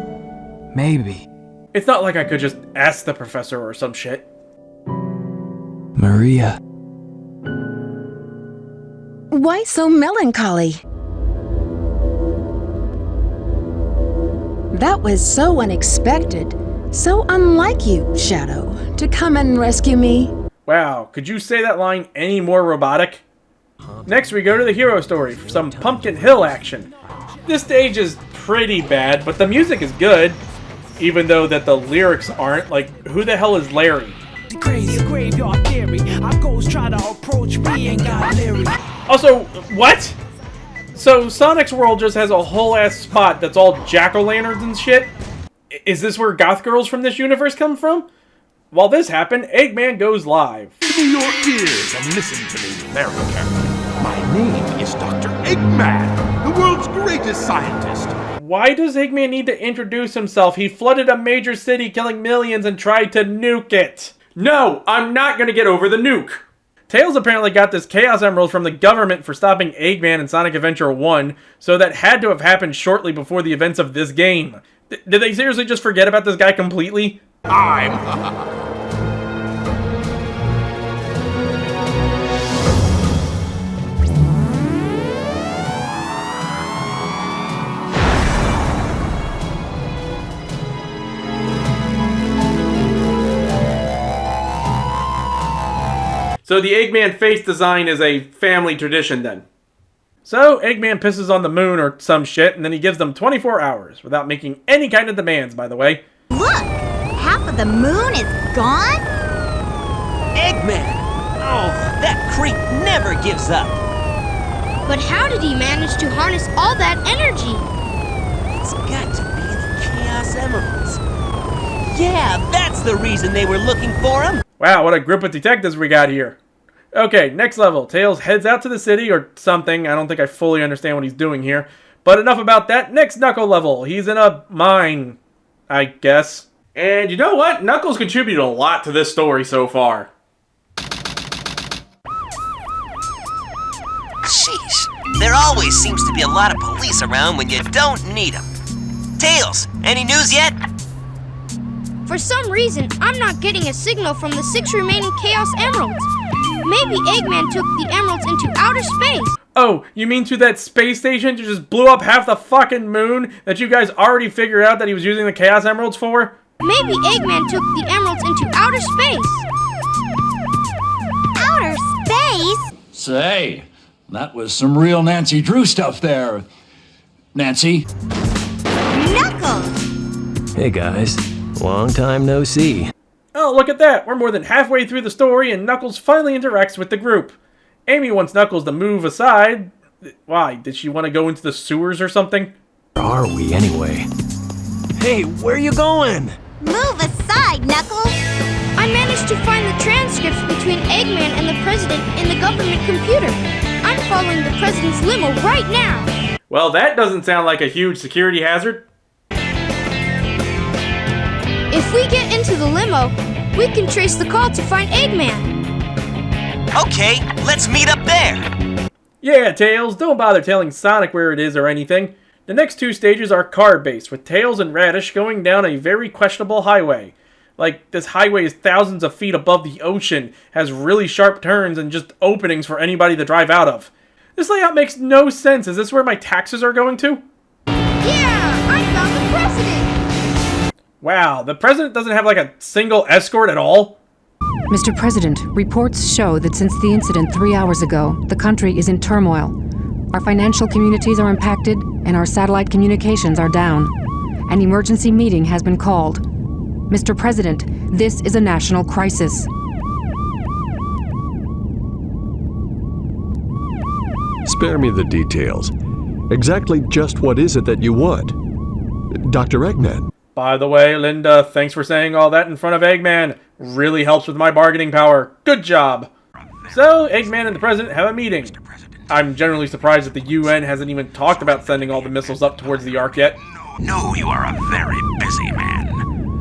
Maybe. It's not like I could just ask the professor or some shit. Maria. Why so melancholy? That was so unexpected. So unlike you, Shadow, to come and rescue me. Wow, could you say that line any more robotic? Next we go to the hero story for some Pumpkin Hill action. This stage is pretty bad, but the music is good. Even though that the lyrics aren't. Like, who the hell is Larry? Crazy graveyard theory. Our ghosts try to approach me and got leery. Also, what? So Sonic's world just has a whole ass spot that's all jack-o'-lanterns and shit? Is this where goth girls from this universe come from? While this happened, Eggman goes live. Give me your ears and listen to me very carefully. My name is Dr. Eggman, the world's greatest scientist. Why does Eggman need to introduce himself? He flooded a major city, killing millions, and tried to nuke it. No, I'm not gonna get over the nuke. Tails apparently got this Chaos Emerald from the government for stopping Eggman in Sonic Adventure 1, so that had to have happened shortly before the events of this game. Did they seriously just forget about this guy completely? So the Eggman face design is a family tradition then. So Eggman pisses on the moon or some shit, and then he gives them 24 hours without making any kind of demands, by the way. Look! Half of the moon is gone? Eggman! Oh, that creep never gives up. But how did he manage to harness all that energy? It's got to be the Chaos Emeralds. Yeah, that's the reason they were looking for him. Wow, what a group of detectives we got here. Okay, next level. Tails heads out to the city or something. I don't think I fully understand what he's doing here. But enough about that. Next Knuckle level. He's in a mine, I guess. And you know what? Knuckles contributed a lot to this story so far. Sheesh. There always seems to be a lot of police around when you don't need them. Tails, any news yet? For some reason, I'm not getting a signal from the 6 remaining Chaos Emeralds. Maybe Eggman took the emeralds into outer space. Oh, you mean to that space station that just blew up half the fucking moon that you guys already figured out that he was using the Chaos Emeralds for? Maybe Eggman took the emeralds into outer space. Outer space? Say, that was some real Nancy Drew stuff there. Nancy? Knuckles! Hey guys, long time no see. Oh, look at that! We're more than halfway through the story and Knuckles finally interacts with the group. Amy wants Knuckles to move aside. Why? Did she want to go into the sewers or something? Where are we, anyway? Hey, where are you going? Move aside, Knuckles! I managed to find the transcripts between Eggman and the President in the government computer. I'm following the President's limo right now. Well, that doesn't sound like a huge security hazard. If we get into the limo, we can trace the call to find Eggman. Okay, let's meet up there. Yeah, Tails, don't bother telling Sonic where it is or anything. The next 2 stages are car-based, with Tails and Radish going down a very questionable highway. Like, this highway is thousands of feet above the ocean, has really sharp turns and just openings for anybody to drive out of. This layout makes no sense. Is this where my taxes are going to? Yeah, I found the President! Wow, the President doesn't have like a single escort at all? Mr. President, reports show that since the incident 3 hours ago, the country is in turmoil. Our financial communities are impacted, and our satellite communications are down. An emergency meeting has been called. Mr. President, this is a national crisis. Spare me the details. Exactly just what is it that you want? Dr. Eggman. By the way, Linda, thanks for saying all that in front of Eggman. Really helps with my bargaining power. Good job. So, Eggman and the President have a meeting. I'm generally surprised that the UN hasn't even talked about sending all the missiles up towards the Ark yet. No, you are a very busy man.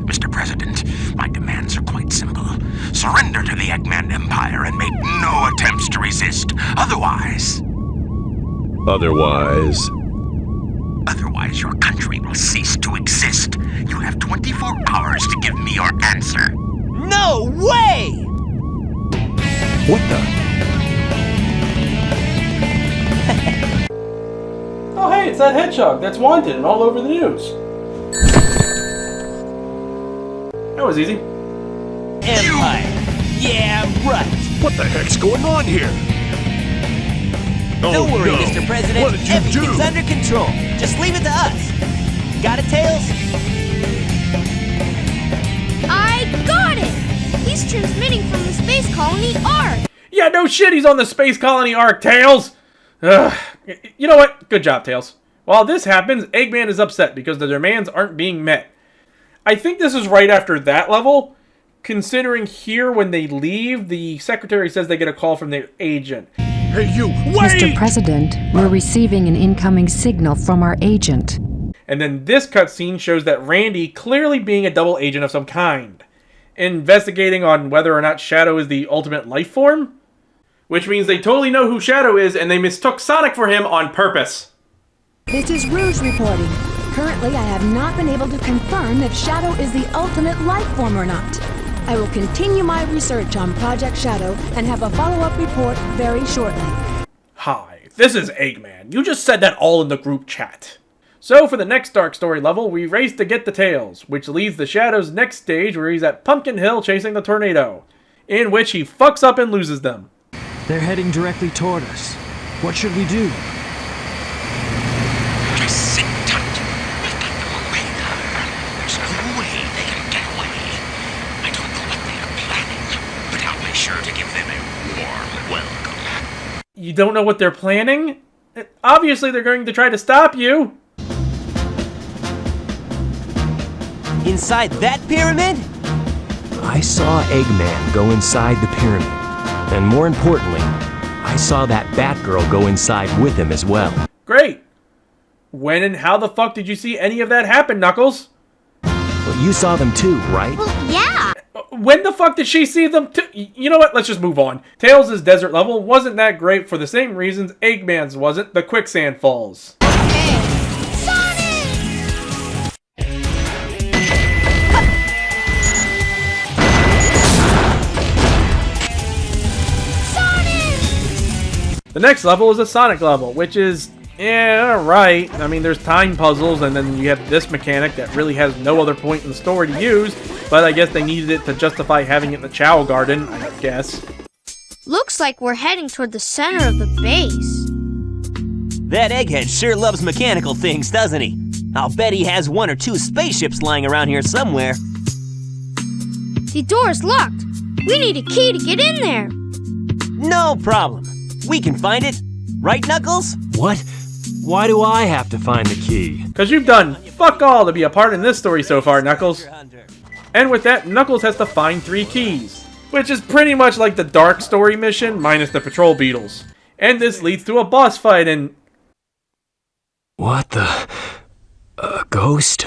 Mr. President, my demands are quite simple. Surrender to the Eggman Empire and make no attempts to resist. Otherwise, your country will cease to exist. You have 24 hours to give me your answer. No way! What the? Oh hey, it's that hedgehog that's wanted and all over the news. That was easy. Empire. Yeah, right. What the heck's going on here? Don't worry, no. Mr. President. What did you Everything's do? under control. Just leave it to us. Got it, Tails? I got it! He's transmitting from the space colony Ark. Yeah, no shit, he's on the Space Colony Ark, Tails! Ugh. You know what? Good job, Tails. While this happens, Eggman is upset because the demands aren't being met. I think this is right after that level, considering here when they leave, the secretary says they get a call from their agent. Hey, you, wait! Mr. President, we're receiving an incoming signal from our agent. And then this cutscene shows that Randy clearly being a double agent of some kind, investigating on whether or not Shadow is the ultimate life form, which means they totally know who Shadow is and they mistook Sonic for him on purpose. This is Rouge reporting. Currently, I have not been able to confirm if Shadow is the ultimate life form or not. I will continue my research on Project Shadow and have a follow-up report very shortly. Hi, this is Eggman. You just said that all in the group chat. So for the next Dark Story level, we race to get the Tails, which leads to Shadow's next stage where he's at Pumpkin Hill chasing the tornado, in which he fucks up and loses them. They're heading directly toward us. What should we do? Just sit tight. I've got them on radar. There's no way they can get away. I don't know what they are planning, but I'll be sure to give them a warm welcome. You don't know what they're planning? Obviously they're going to try to stop you. Inside that pyramid? I saw Eggman go inside the pyramid. And more importantly, I saw that Batgirl go inside with him as well. Great. When and how the fuck did you see any of that happen, Knuckles? Well, you saw them too, right? Well, yeah. When the fuck did she see them too? You know what? Let's just move on. Tails' desert level wasn't that great for the same reasons Eggman's wasn't, the quicksand falls. The next level is a Sonic level, which is, yeah, right. I mean, there's time puzzles, and then you have this mechanic that really has no other point in the story to use, but I guess they needed it to justify having it in the Chow Garden, I guess. Looks like we're heading toward the center of the base. That egghead sure loves mechanical things, doesn't he? I'll bet he has 1 or 2 spaceships lying around here somewhere. The door's locked. We need a key to get in there. No problem. We can find it. Right, Knuckles? What? Why do I have to find the key? Because you've done fuck all to be a part in this story so far, Knuckles. And with that, Knuckles has to find 3 keys, which is pretty much like the Dark Story mission, minus the patrol beetles. And this leads to a boss fight and... What the... ghost?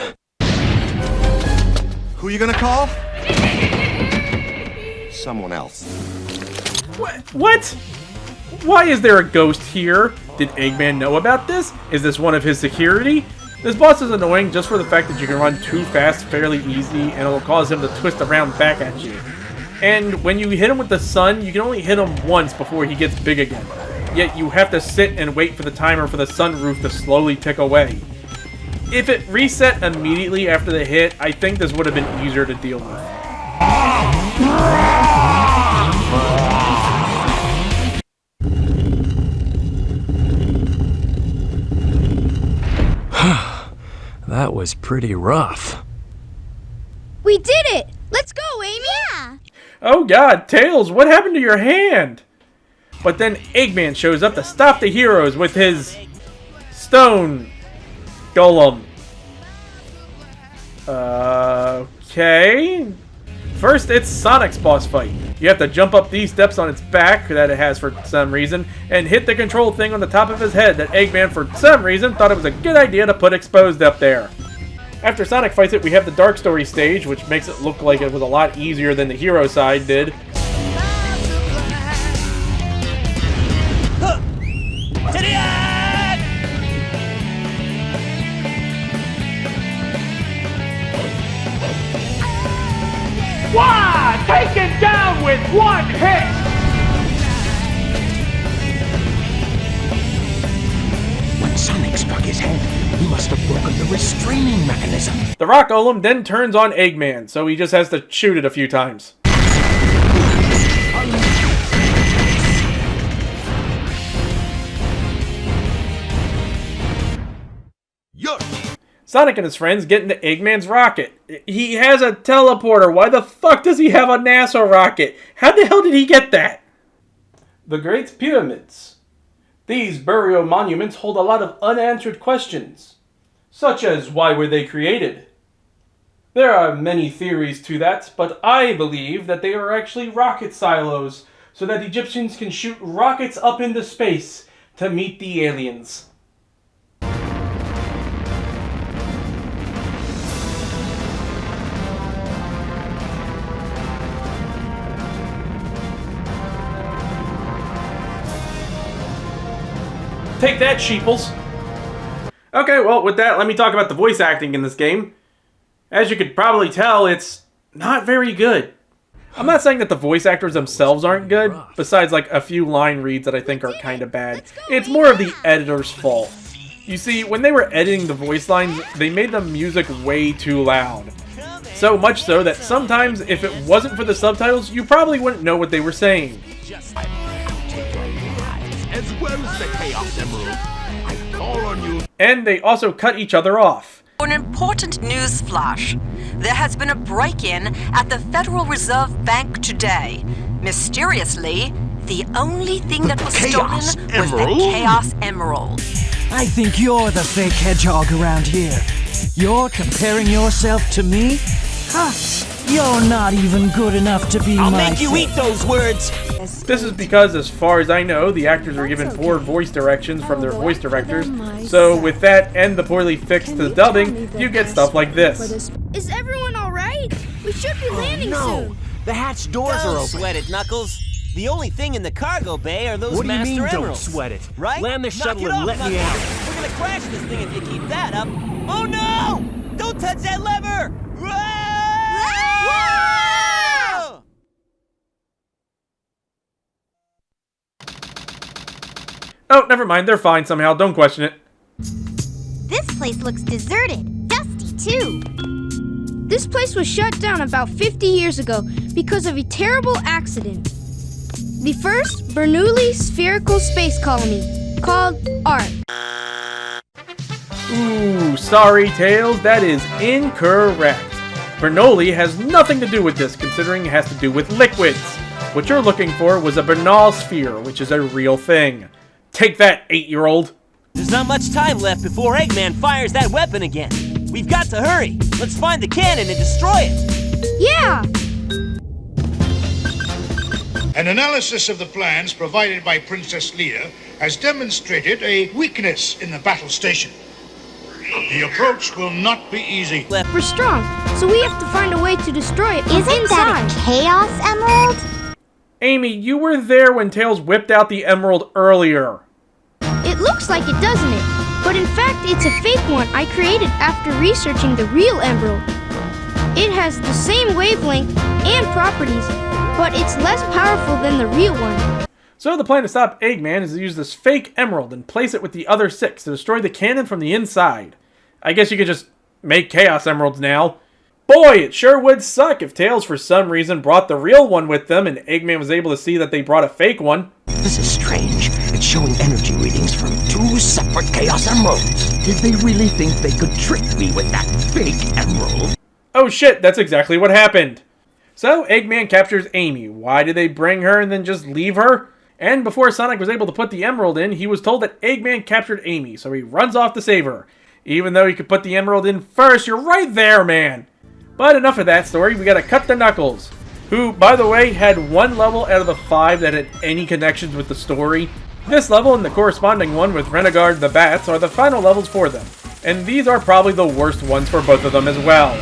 Who you gonna call? Someone else. What? Why is there a ghost here? Did Eggman know about this? Is this one of his security? This boss is annoying just for the fact that you can run too fast fairly easy and it'll cause him to twist around back at you. And when you hit him with the sun, you can only hit him once before he gets big again. Yet you have to sit and wait for the timer for the sunroof to slowly tick away. If it reset immediately after the hit, I think this would have been easier to deal with. That was pretty rough. We did it! Let's go, Amy! Yeah! Oh god, Tails, what happened to your hand? But then Eggman shows up to stop the heroes with his stone golem. Okay. First, it's Sonic's boss fight. You have to jump up these steps on its back that it has for some reason, and hit the control thing on the top of his head that Eggman, for some reason, thought it was a good idea to put exposed up there. After Sonic fights it, we have the Dark Story stage, which makes it look like it was a lot easier than the hero side did. Wow! Taken down with one hit! When Sonic struck his head, he must have broken the restraining mechanism. The Rock Golem then turns on Eggman, so he just has to shoot it a few times. Sonic and his friends get into Eggman's rocket. He has a teleporter. Why the fuck does he have a NASA rocket? How the hell did he get that? The Great Pyramids. These burial monuments hold a lot of unanswered questions, such as why were they created? There are many theories to that, but I believe that they are actually rocket silos, so that Egyptians can shoot rockets up into space to meet the aliens. Take that, sheeples. Okay, well, with that, let me talk about the voice acting in this game. As you could probably tell, it's not very good. I'm not saying that the voice actors themselves aren't good, besides like a few line reads that I think are kind of bad. It's more of the editor's fault. You see, when they were editing the voice lines, they made the music way too loud. So much so that sometimes, if it wasn't for the subtitles, you probably wouldn't know what they were saying. As well as the Chaos Emerald, I call on you. And they also cut each other off. An important news flash. There has been a break-in at the Federal Reserve Bank today. Mysteriously, the only thing that was stolen was the Chaos Emerald. I think you're the fake hedgehog around here. You're comparing yourself to me? Huh? You're not even good enough to be I'll my make you eat those words! This is because, as far as I know, the actors were given poor voice directions from their voice directors. So with that and the poorly fixed dubbing, you get stuff like this. Is everyone alright? We should be landing soon. The hatch doors are open. Don't sweat it, Knuckles. The only thing in the cargo bay are those What do you Master mean, Emeralds. don't sweat it? Right? Land the Knock shuttle it and off, let me Knuckles. out. We're gonna crash this thing if you keep that up. Oh no! Don't touch that lever! Whoa! Oh, never mind, they're fine somehow, don't question it. This place looks deserted. Dusty, too. This place was shut down about 50 years ago because of a terrible accident. The first Bernoulli spherical space colony, called ARC. Ooh, sorry, Tails, that is incorrect. Bernoulli has nothing to do with this, considering it has to do with liquids. What you're looking for was a Bernoulli sphere, which is a real thing. Take that, 8-year-old. There's not much time left before Eggman fires that weapon again. We've got to hurry. Let's find the cannon and destroy it. Yeah! An analysis of the plans provided by Princess Leia has demonstrated a weakness in the battle station. The approach will not be easy. We're strong, so we have to find a way to destroy it from Isn't inside. that a Chaos Emerald? Amy, you were there when Tails whipped out the emerald earlier. It looks like it, doesn't it? But in fact, it's a fake one I created after researching the real emerald. It has the same wavelength and properties, but it's less powerful than the real one. So the plan to stop Eggman is to use this fake emerald and place it with the other 6 to destroy the cannon from the inside. I guess you could just make Chaos Emeralds now. Boy, it sure would suck if Tails for some reason brought the real one with them and Eggman was able to see that they brought a fake one. This is strange. It's showing energy readings from 2 separate Chaos Emeralds. Did they really think they could trick me with that fake emerald? Oh shit, that's exactly what happened. So Eggman captures Amy. Why did they bring her and then just leave her? And before Sonic was able to put the emerald in, he was told that Eggman captured Amy, so he runs off to save her. Even though he could put the emerald in first, you're right there, man! But enough of that story, we gotta cut to Knuckles, who, by the way, had 1 level out of the 5 that had any connections with the story. This level and the corresponding one with Renegade the Bats are the final levels for them, and these are probably the worst ones for both of them as well.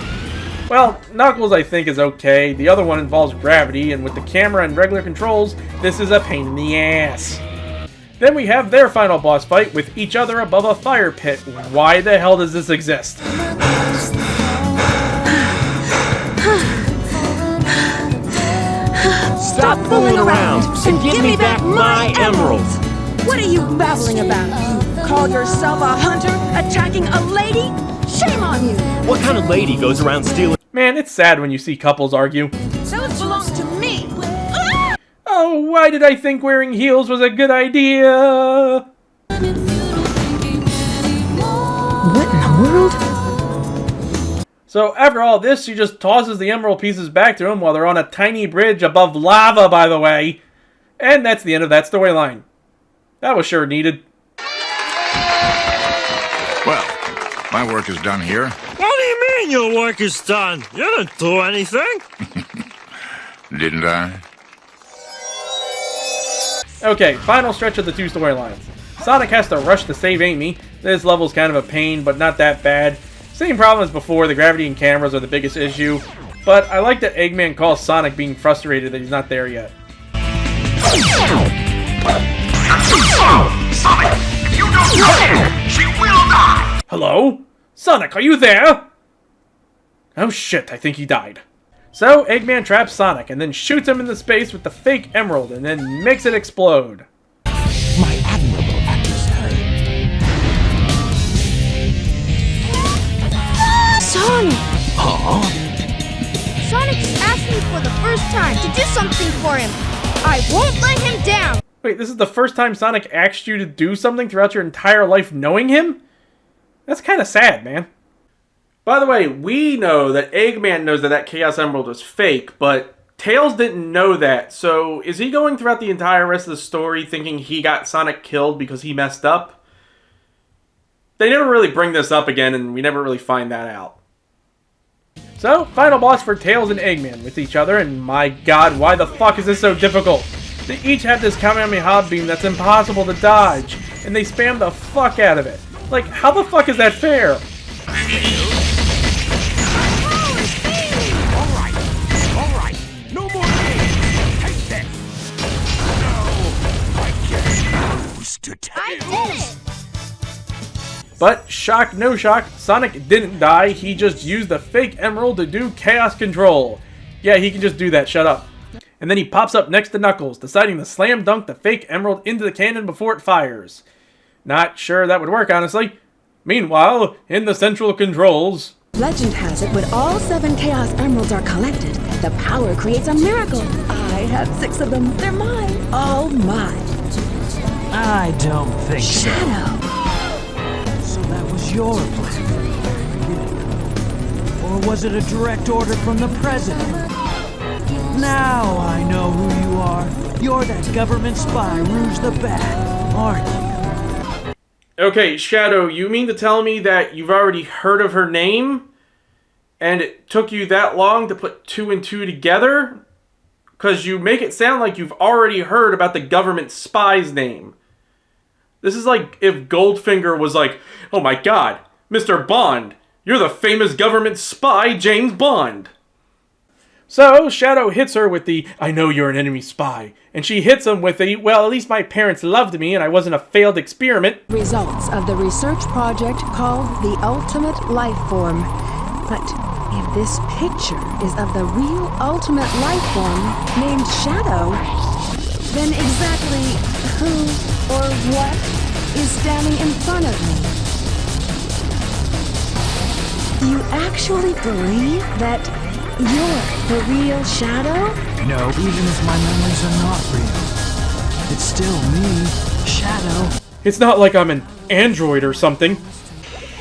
Well, Knuckles I think is okay, the other one involves gravity, and with the camera and regular controls, this is a pain in the ass. Then we have their final boss fight with each other above a fire pit. Why the hell does this exist? Stop fooling around and give me back my emeralds. What are you babbling about? You call yourself a hunter attacking a lady? Shame on you! What kind of lady goes around stealing? Man, it's sad when you see couples argue. Those belong to me! Oh, why did I think wearing heels was a good idea? What in the world? So after all this, she just tosses the emerald pieces back to him while they're on a tiny bridge above lava, by the way. And that's the end of that storyline. That was sure needed. Well, my work is done here. What do you mean your work is done? You didn't do anything. Didn't I? Okay, final stretch of the 2 storylines. Sonic has to rush to save Amy. This level's kind of a pain, but not that bad. Same problem as before, the gravity and cameras are the biggest issue. But I like that Eggman calls Sonic being frustrated that he's not there yet. Sonic, if you don't come, she will die! Hello? Sonic, are you there? Oh shit, I think he died. So, Eggman traps Sonic and then shoots him into space with the fake emerald and then makes it explode. My admirable adversary. Sonic! Huh? Sonic's asked me for the first time to do something for him. I won't let him down! Wait, this is the first time Sonic asked you to do something throughout your entire life knowing him? That's kind of sad, man. By the way, we know that Eggman knows that that Chaos Emerald was fake, but Tails didn't know that, so is he going throughout the entire rest of the story thinking he got Sonic killed because he messed up? They never really bring this up again, and we never really find that out. So, final boss for Tails and Eggman with each other, and my god, why the fuck is this so difficult? They each have this Kamehameha beam that's impossible to dodge, and they spam the fuck out of it. Like, how the fuck is that fair? But, shock no shock, Sonic didn't die, he just used the fake emerald to do chaos control. Yeah, he can just do that, shut up. And then he pops up next to Knuckles, deciding to slam dunk the fake emerald into the cannon before it fires. Not sure that would work, honestly. Meanwhile, in the central controls... Legend has it when all 7 Chaos Emeralds are collected, the power creates a miracle. I have 6 of them, they're mine, all mine. I don't think so. Shadow. So that was your plan from the very beginning. Or was it a direct order from the president? Now I know who you are. You're that government spy, Rouge the Bat, aren't you? Okay, Shadow, you mean to tell me that you've already heard of her name? And it took you that long to put 2 and 2 together? Because you make it sound like you've already heard about the government spy's name. This is like if Goldfinger was like, oh my god, Mr. Bond, you're the famous government spy James Bond. So, Shadow hits her with the, I know you're an enemy spy. And she hits him with the, well, at least my parents loved me and I wasn't a failed experiment. Results of the research project called the Ultimate Life Form. But if this picture is of the real ultimate life form named Shadow, then exactly who or what is standing in front of me? You actually believe that you're the real Shadow? No, even if my memories are not real, it's still me, Shadow. It's not like I'm an android or something.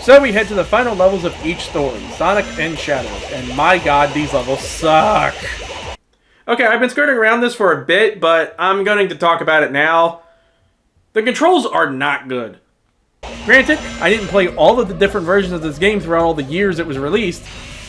So we head to the final levels of each story, Sonic and Shadow, and my god, these levels suck. Okay, I've been skirting around this for a bit, but I'm going to talk about it now. The controls are not good. Granted, I didn't play all of the different versions of this game throughout all the years it was released.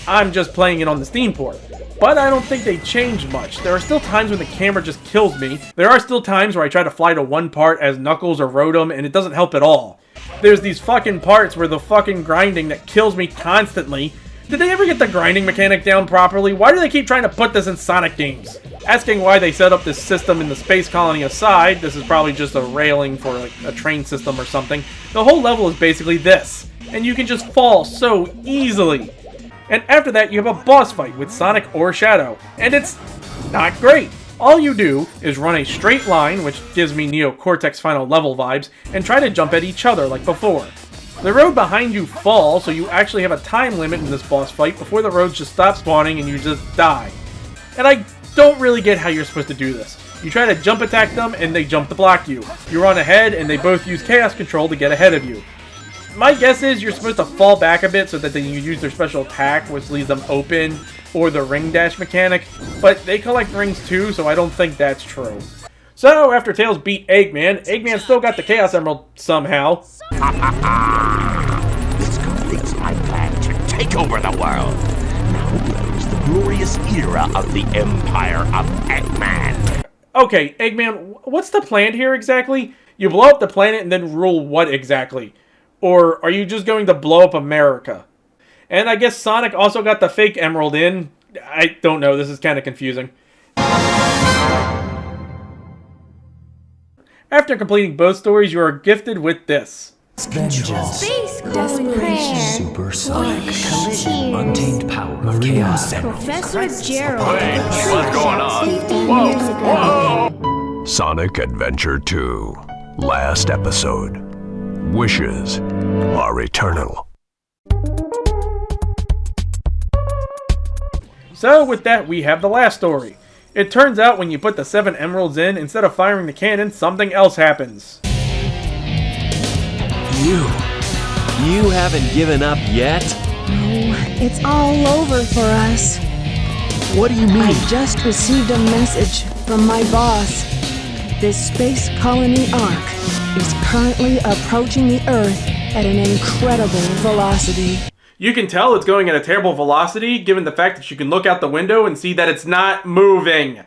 I'm just playing it on the Steam port. But I don't think they changed much. There are still times when the camera just kills me. There are still times where I try to fly to one part as Knuckles or Rotom, and it doesn't help at all. There's these fucking parts where the fucking grinding that kills me constantly. Did they ever get the grinding mechanic down properly? Why do they keep trying to put this in Sonic games? Asking why they set up this system in the space colony aside, this is probably just a railing for like a train system or something. The whole level is basically this, and you can just fall so easily. And after that, you have a boss fight with Sonic or Shadow, and it's not great. All you do is run a straight line, which gives me Neo Cortex final level vibes, and try to jump at each other like before. The road behind you falls, so you actually have a time limit in this boss fight before the roads just stop spawning and you just die. And I don't really get how you're supposed to do this. You try to jump attack them and they jump to block you. You run ahead and they both use Chaos Control to get ahead of you. My guess is you're supposed to fall back a bit so that they can use their special attack, which leaves them open, or the ring dash mechanic, but they collect rings too, so I don't think that's true. So, after Tails beat Eggman, Eggman still got the Chaos Emerald somehow. This completes my plan to take over the world. Now blows the glorious era of the Empire of Eggman. Okay, Eggman, what's the plan here exactly? You blow up the planet and then rule what exactly? Or are you just going to blow up America? And I guess Sonic also got the fake emerald in. I don't know, this is kind of confusing. After completing both stories, you are gifted with this. Vengeance. Space Desperation. Supersonic collision. Untamed power of chaos. Professor Gerald. Hey, what's going on? Whoa! Sonic Adventure 2. Last episode. Wishes are eternal. So with that, we have the last story. It turns out when you put the 7 emeralds in, instead of firing the cannon, something else happens. You haven't given up yet? No, it's all over for us. What do you mean? I just received a message from my boss. This space colony Ark is currently approaching the Earth at an incredible velocity. You can tell it's going at a terrible velocity, given the fact that you can look out the window and see that it's not moving.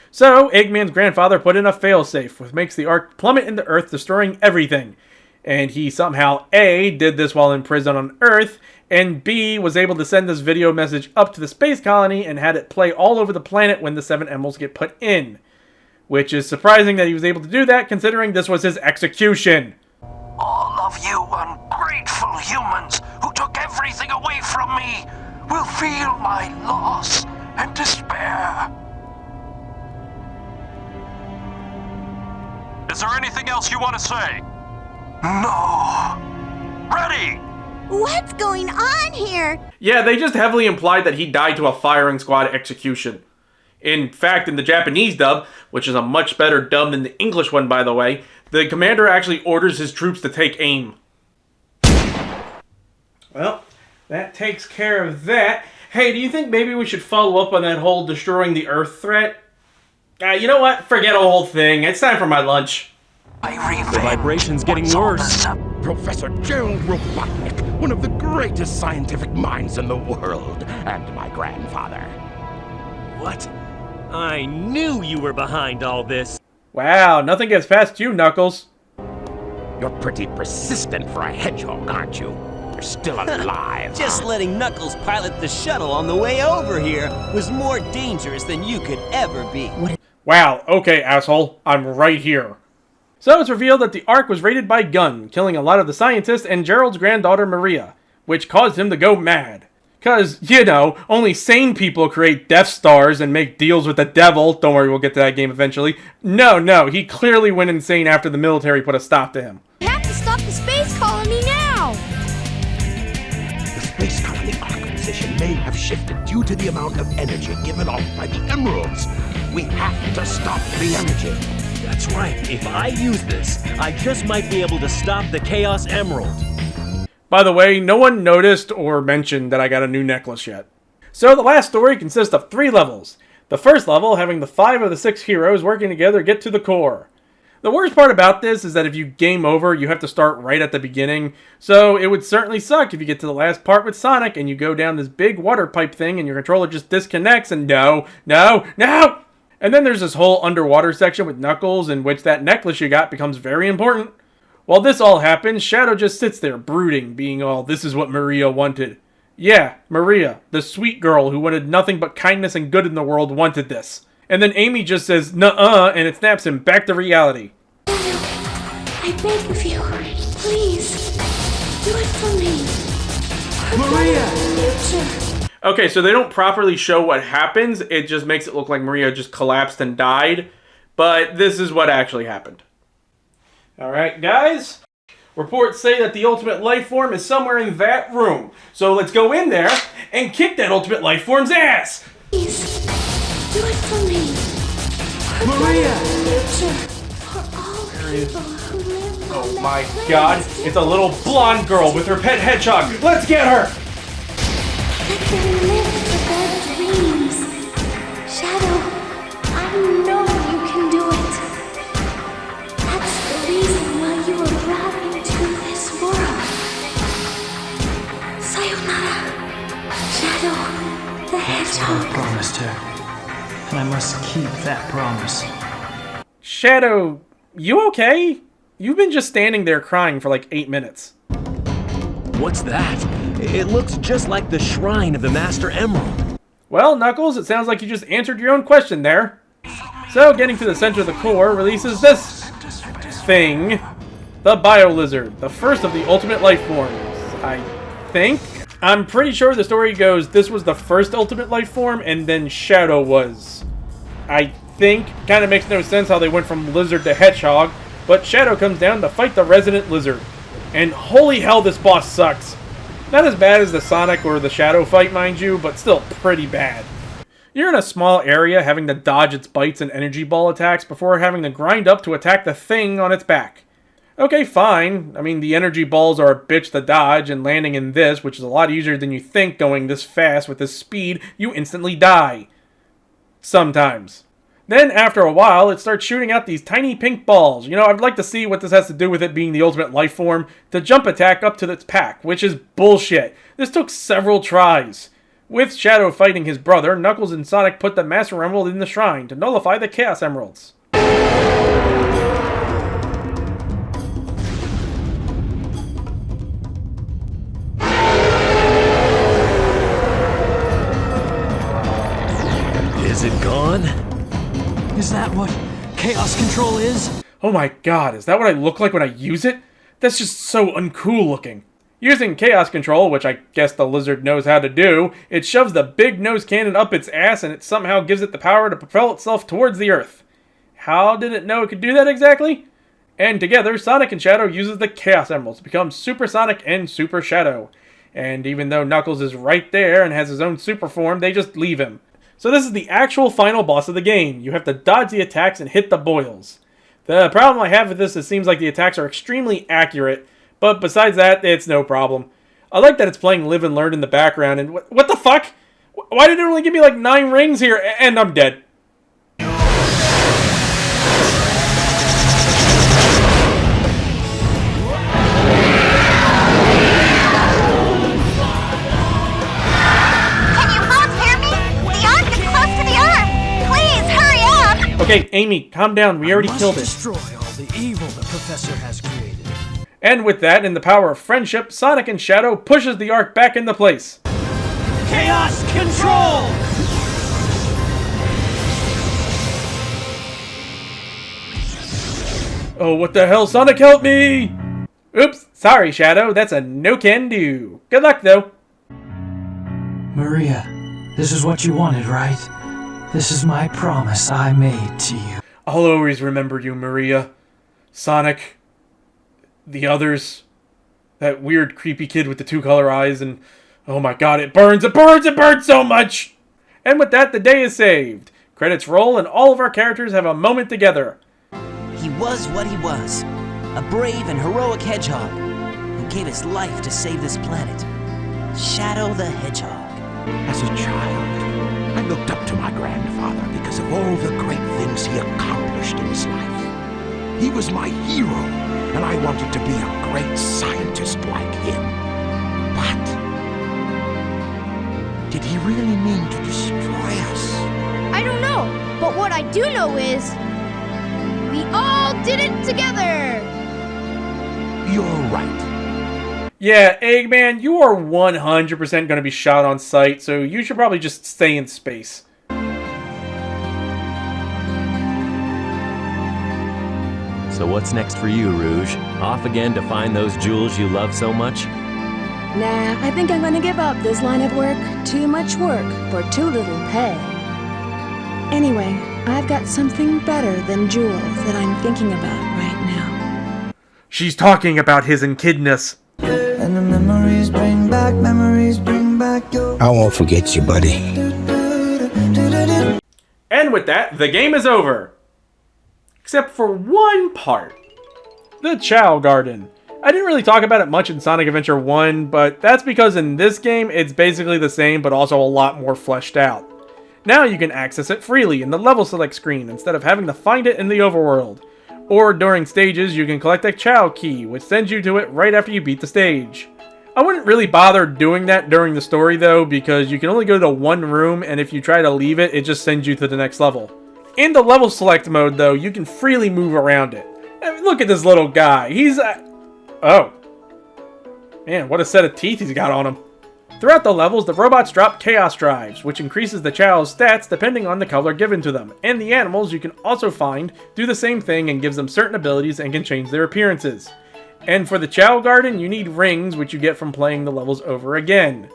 So, Eggman's grandfather put in a failsafe, which makes the Ark plummet into Earth, destroying everything. And he somehow, A, did this while in prison on Earth, and B, was able to send this video message up to the space colony and had it play all over the planet when the 7 emeralds get put in. Which is surprising that he was able to do that, considering this was his execution. All of you ungrateful humans who took everything away from me will feel my loss and despair. Is there anything else you want to say? No. Ready! What's going on here? Yeah, they just heavily implied that he died to a firing squad execution. In fact, in the Japanese dub, which is a much better dub than the English one, by the way, the commander actually orders his troops to take aim. Well, That takes care of that. Hey, do you think maybe we should follow up on that whole destroying the Earth threat? You know what? Forget the whole thing. It's time for my lunch. The vibration's getting worse. Professor Gerald Robotnik, one of the greatest scientific minds in the world, and my grandfather. What? I knew you were behind all this. Wow, nothing gets past you, Knuckles. You're pretty persistent for a hedgehog, aren't you? You're still alive. Just letting Knuckles pilot the shuttle on the way over here was more dangerous than you could ever be. Wow, okay, asshole. I'm right here. So it's revealed that the Ark was raided by Gunn, killing a lot of the scientists and Gerald's granddaughter Maria, which caused him to go mad. Cause, you know, only sane people create Death Stars and make deals with the devil. Don't worry, we'll get to that game eventually. No, he clearly went insane after the military put a stop to him. We have to stop the space colony now! The space colony Ark position may have shifted due to the amount of energy given off by the emeralds. We have to stop the energy. That's right. If I use this, I just might be able to stop the Chaos Emerald. By the way, no one noticed or mentioned that I got a new necklace yet. So the last story consists of 3 levels. The first level having the 5 of the 6 heroes working together get to the core. The worst part about this is that if you game over, you have to start right at the beginning. So it would certainly suck if you get to the last part with Sonic and you go down this big water pipe thing and your controller just disconnects and no! And then there's this whole underwater section with Knuckles in which that necklace you got becomes very important. While this all happens, Shadow just sits there brooding, being all, this is what Maria wanted. Yeah, Maria, the sweet girl who wanted nothing but kindness and good in the world, wanted this. And then Amy just says, nuh-uh, and it snaps him back to reality. I beg of you, please, do it for me. Maria! Okay, so they don't properly show what happens. It just makes it look like Maria just collapsed and died. But this is what actually happened. Alright, guys. Reports say that the ultimate life form is somewhere in that room. So let's go in there and kick that ultimate life form's ass! Please, do it for me. Maria! For all people who live on Oh my god, it's a little blonde girl with her pet hedgehog. Let's get her! Let them live their dreams. Shadow, I know you can do it. That's the reason why you were brought into this world. Sayonara, Shadow the Hedgehog. I promised her, and I must keep that promise. Shadow, you okay? You've been just standing there crying for like 8 minutes. What's that? It looks just like the shrine of the Master Emerald. Well, Knuckles, it sounds like you just answered your own question there. So, getting to the center of the core releases this thing. The Bio Lizard, the first of the ultimate life forms, I think. I'm pretty sure the story goes this was the first ultimate life form and then Shadow was. I think. Kind of makes no sense how they went from lizard to hedgehog, but Shadow comes down to fight the resident lizard. And holy hell, this boss sucks. Not as bad as the Sonic or the Shadow fight, mind you, but still pretty bad. You're in a small area having to dodge its bites and energy ball attacks before having to grind up to attack the thing on its back. Okay, fine. I mean, the energy balls are a bitch to dodge, and landing in this, which is a lot easier than you think going this fast with this speed, you instantly die. Sometimes. Then, after a while, it starts shooting out these tiny pink balls. You know, I'd like to see what this has to do with it being the ultimate life form, to jump attack up to its pack, which is bullshit. This took several tries. With Shadow fighting his brother, Knuckles and Sonic put the Master Emerald in the shrine to nullify the Chaos Emeralds. Is it gone? Is that what Chaos Control is? Oh my god, is that what I look like when I use it? That's just so uncool looking. Using Chaos Control, which I guess the lizard knows how to do, it shoves the big nose cannon up its ass and it somehow gives it the power to propel itself towards the Earth. How did it know it could do that exactly? And together, Sonic and Shadow uses the Chaos Emeralds to become Super Sonic and Super Shadow. And even though Knuckles is right there and has his own super form, they just leave him. So this is the actual final boss of the game. You have to dodge the attacks and hit the boils. The problem I have with this is it seems like the attacks are extremely accurate, but besides that, it's no problem. I like that it's playing Live and Learn in the background, and what the fuck? Why did it only give me like 9 rings here, and I'm dead? Okay, Amy, calm down. We already killed it. Destroy all the evil the Professor has created. And with that, in the power of friendship, Sonic and Shadow pushes the Ark back into place. Chaos control! Oh, what the hell, Sonic, help me! Oops, sorry, Shadow. That's a no-can-do. Good luck, though. Maria, this is what you wanted, right? This is my promise I made to you. I'll always remember you, Maria. Sonic. The others. That weird, creepy kid with the 2-color eyes, and oh my god, it burns, it burns, it burns so much! And with that, the day is saved. Credits roll, and all of our characters have a moment together. He was what he was. A brave and heroic hedgehog who gave his life to save this planet. Shadow the Hedgehog. As a child, I looked up to my grandfather because of all the great things he accomplished in his life. He was my hero, and I wanted to be a great scientist like him. But did he really mean to destroy us? I don't know, but what I do know is we all did it together! You're right. Yeah, Eggman, you are 100% going to be shot on sight, so you should probably just stay in space. So what's next for you, Rouge? Off again to find those jewels you love so much? Nah, I think I'm gonna give up this line of work. Too much work for too little pay. Anyway, I've got something better than jewels that I'm thinking about right now. She's talking about his echidness. And the memories bring back your... I won't forget you, buddy. And with that, the game is over. Except for one part. The Chow Garden. I didn't really talk about it much in Sonic Adventure 1, but that's because in this game, it's basically the same, but also a lot more fleshed out. Now you can access it freely in the level select screen, instead of having to find it in the overworld. Or during stages, you can collect a Chow Key, which sends you to it right after you beat the stage. I wouldn't really bother doing that during the story though, because you can only go to one room, and if you try to leave it, it just sends you to the next level. In the level select mode though, you can freely move around it. I mean, look at this little guy, he's oh. Man, what a set of teeth he's got on him. Throughout the levels, the robots drop Chaos Drives, which increases the Chow's stats depending on the color given to them, and the animals you can also find do the same thing and gives them certain abilities and can change their appearances. And for the Chow Garden, you need rings, which you get from playing the levels over again.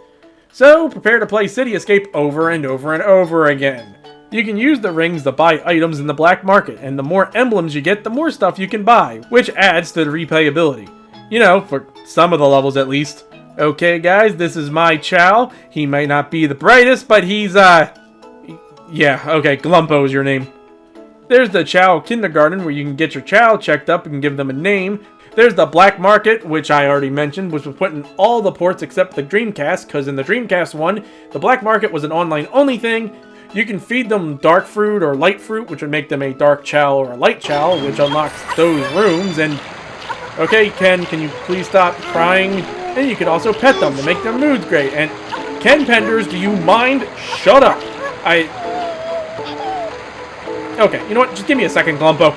So, prepare to play City Escape over and over and over again. You can use the rings to buy items in the black market, and the more emblems you get, the more stuff you can buy, which adds to the replayability. You know, for some of the levels at least. Okay guys, this is my Chow. He might not be the brightest, but he's, yeah, okay, Glumpo is your name. There's the Chow Kindergarten, where you can get your Chow checked up and give them a name. There's the Black Market, which I already mentioned, which was put in all the ports except the Dreamcast, because in the Dreamcast one, the Black Market was an online-only thing. You can feed them dark fruit or light fruit, which would make them a dark Chow or a light Chow, which unlocks those rooms, and... Okay, Ken, can you please stop crying? And you can also pet them to make their moods great. And Ken Penders, do you mind? Shut up. Okay, you know what? Just give me a second, Glumpo.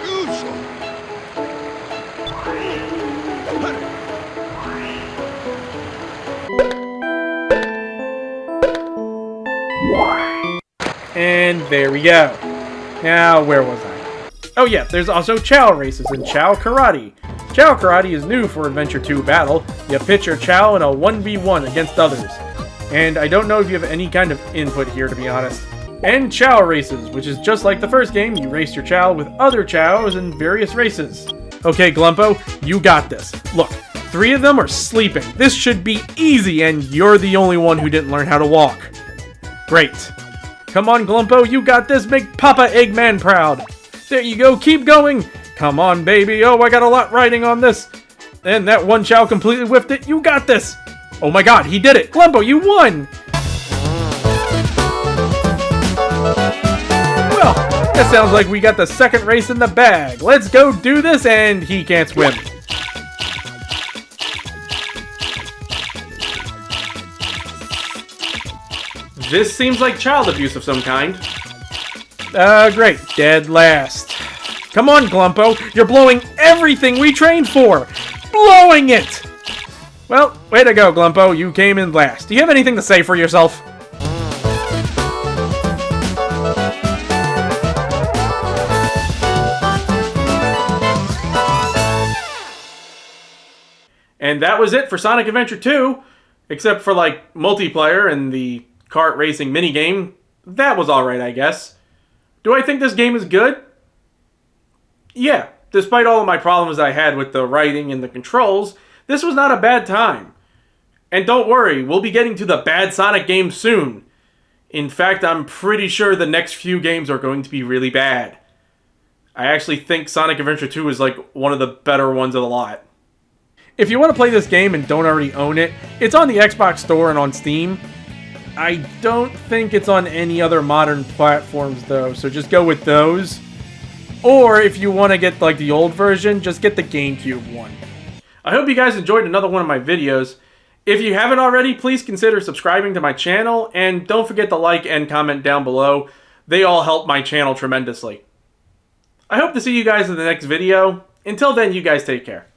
And there we go. Now, where was I? Oh yeah, there's also Chow races and Chow Karate. Chow Karate is new for Adventure 2 Battle. You pitch your Chow in a 1v1 against others. And I don't know if you have any kind of input here, to be honest. And Chow races, which is just like the first game. You race your Chow with other Chows in various races. Okay, Glumpo, you got this. Look, 3 of them are sleeping. This should be easy, and you're the only one who didn't learn how to walk. Great. Come on, Glumpo, you got this. Make Papa Eggman proud. There you go, keep going. Come on, baby. Oh, I got a lot riding on this. And that one Chow completely whiffed it. You got this. Oh my god, he did it! Glumbo, you won! Well, that sounds like we got the second race in the bag. Let's go do this, and he can't swim. This seems like child abuse of some kind. Great. Dead last. Come on, Glumbo. You're blowing everything we trained for. Blowing it! Well, way to go, Glumbo. You came in last. Do you have anything to say for yourself? And that was it for Sonic Adventure 2. Except for, like, multiplayer and the kart racing minigame. That was alright, I guess. Do I think this game is good? Yeah. Despite all of my problems I had with the writing and the controls, this was not a bad time. And don't worry, we'll be getting to the bad Sonic games soon. In fact, I'm pretty sure the next few games are going to be really bad. I actually think Sonic Adventure 2 is like one of the better ones of the lot. If you want to play this game and don't already own it, it's on the Xbox Store and on Steam. I don't think it's on any other modern platforms though, so just go with those. Or if you want to get like the old version, just get the GameCube one. I hope you guys enjoyed another one of my videos. If you haven't already, please consider subscribing to my channel, and don't forget to like and comment down below. They all help my channel tremendously. I hope to see you guys in the next video. Until then, you guys take care.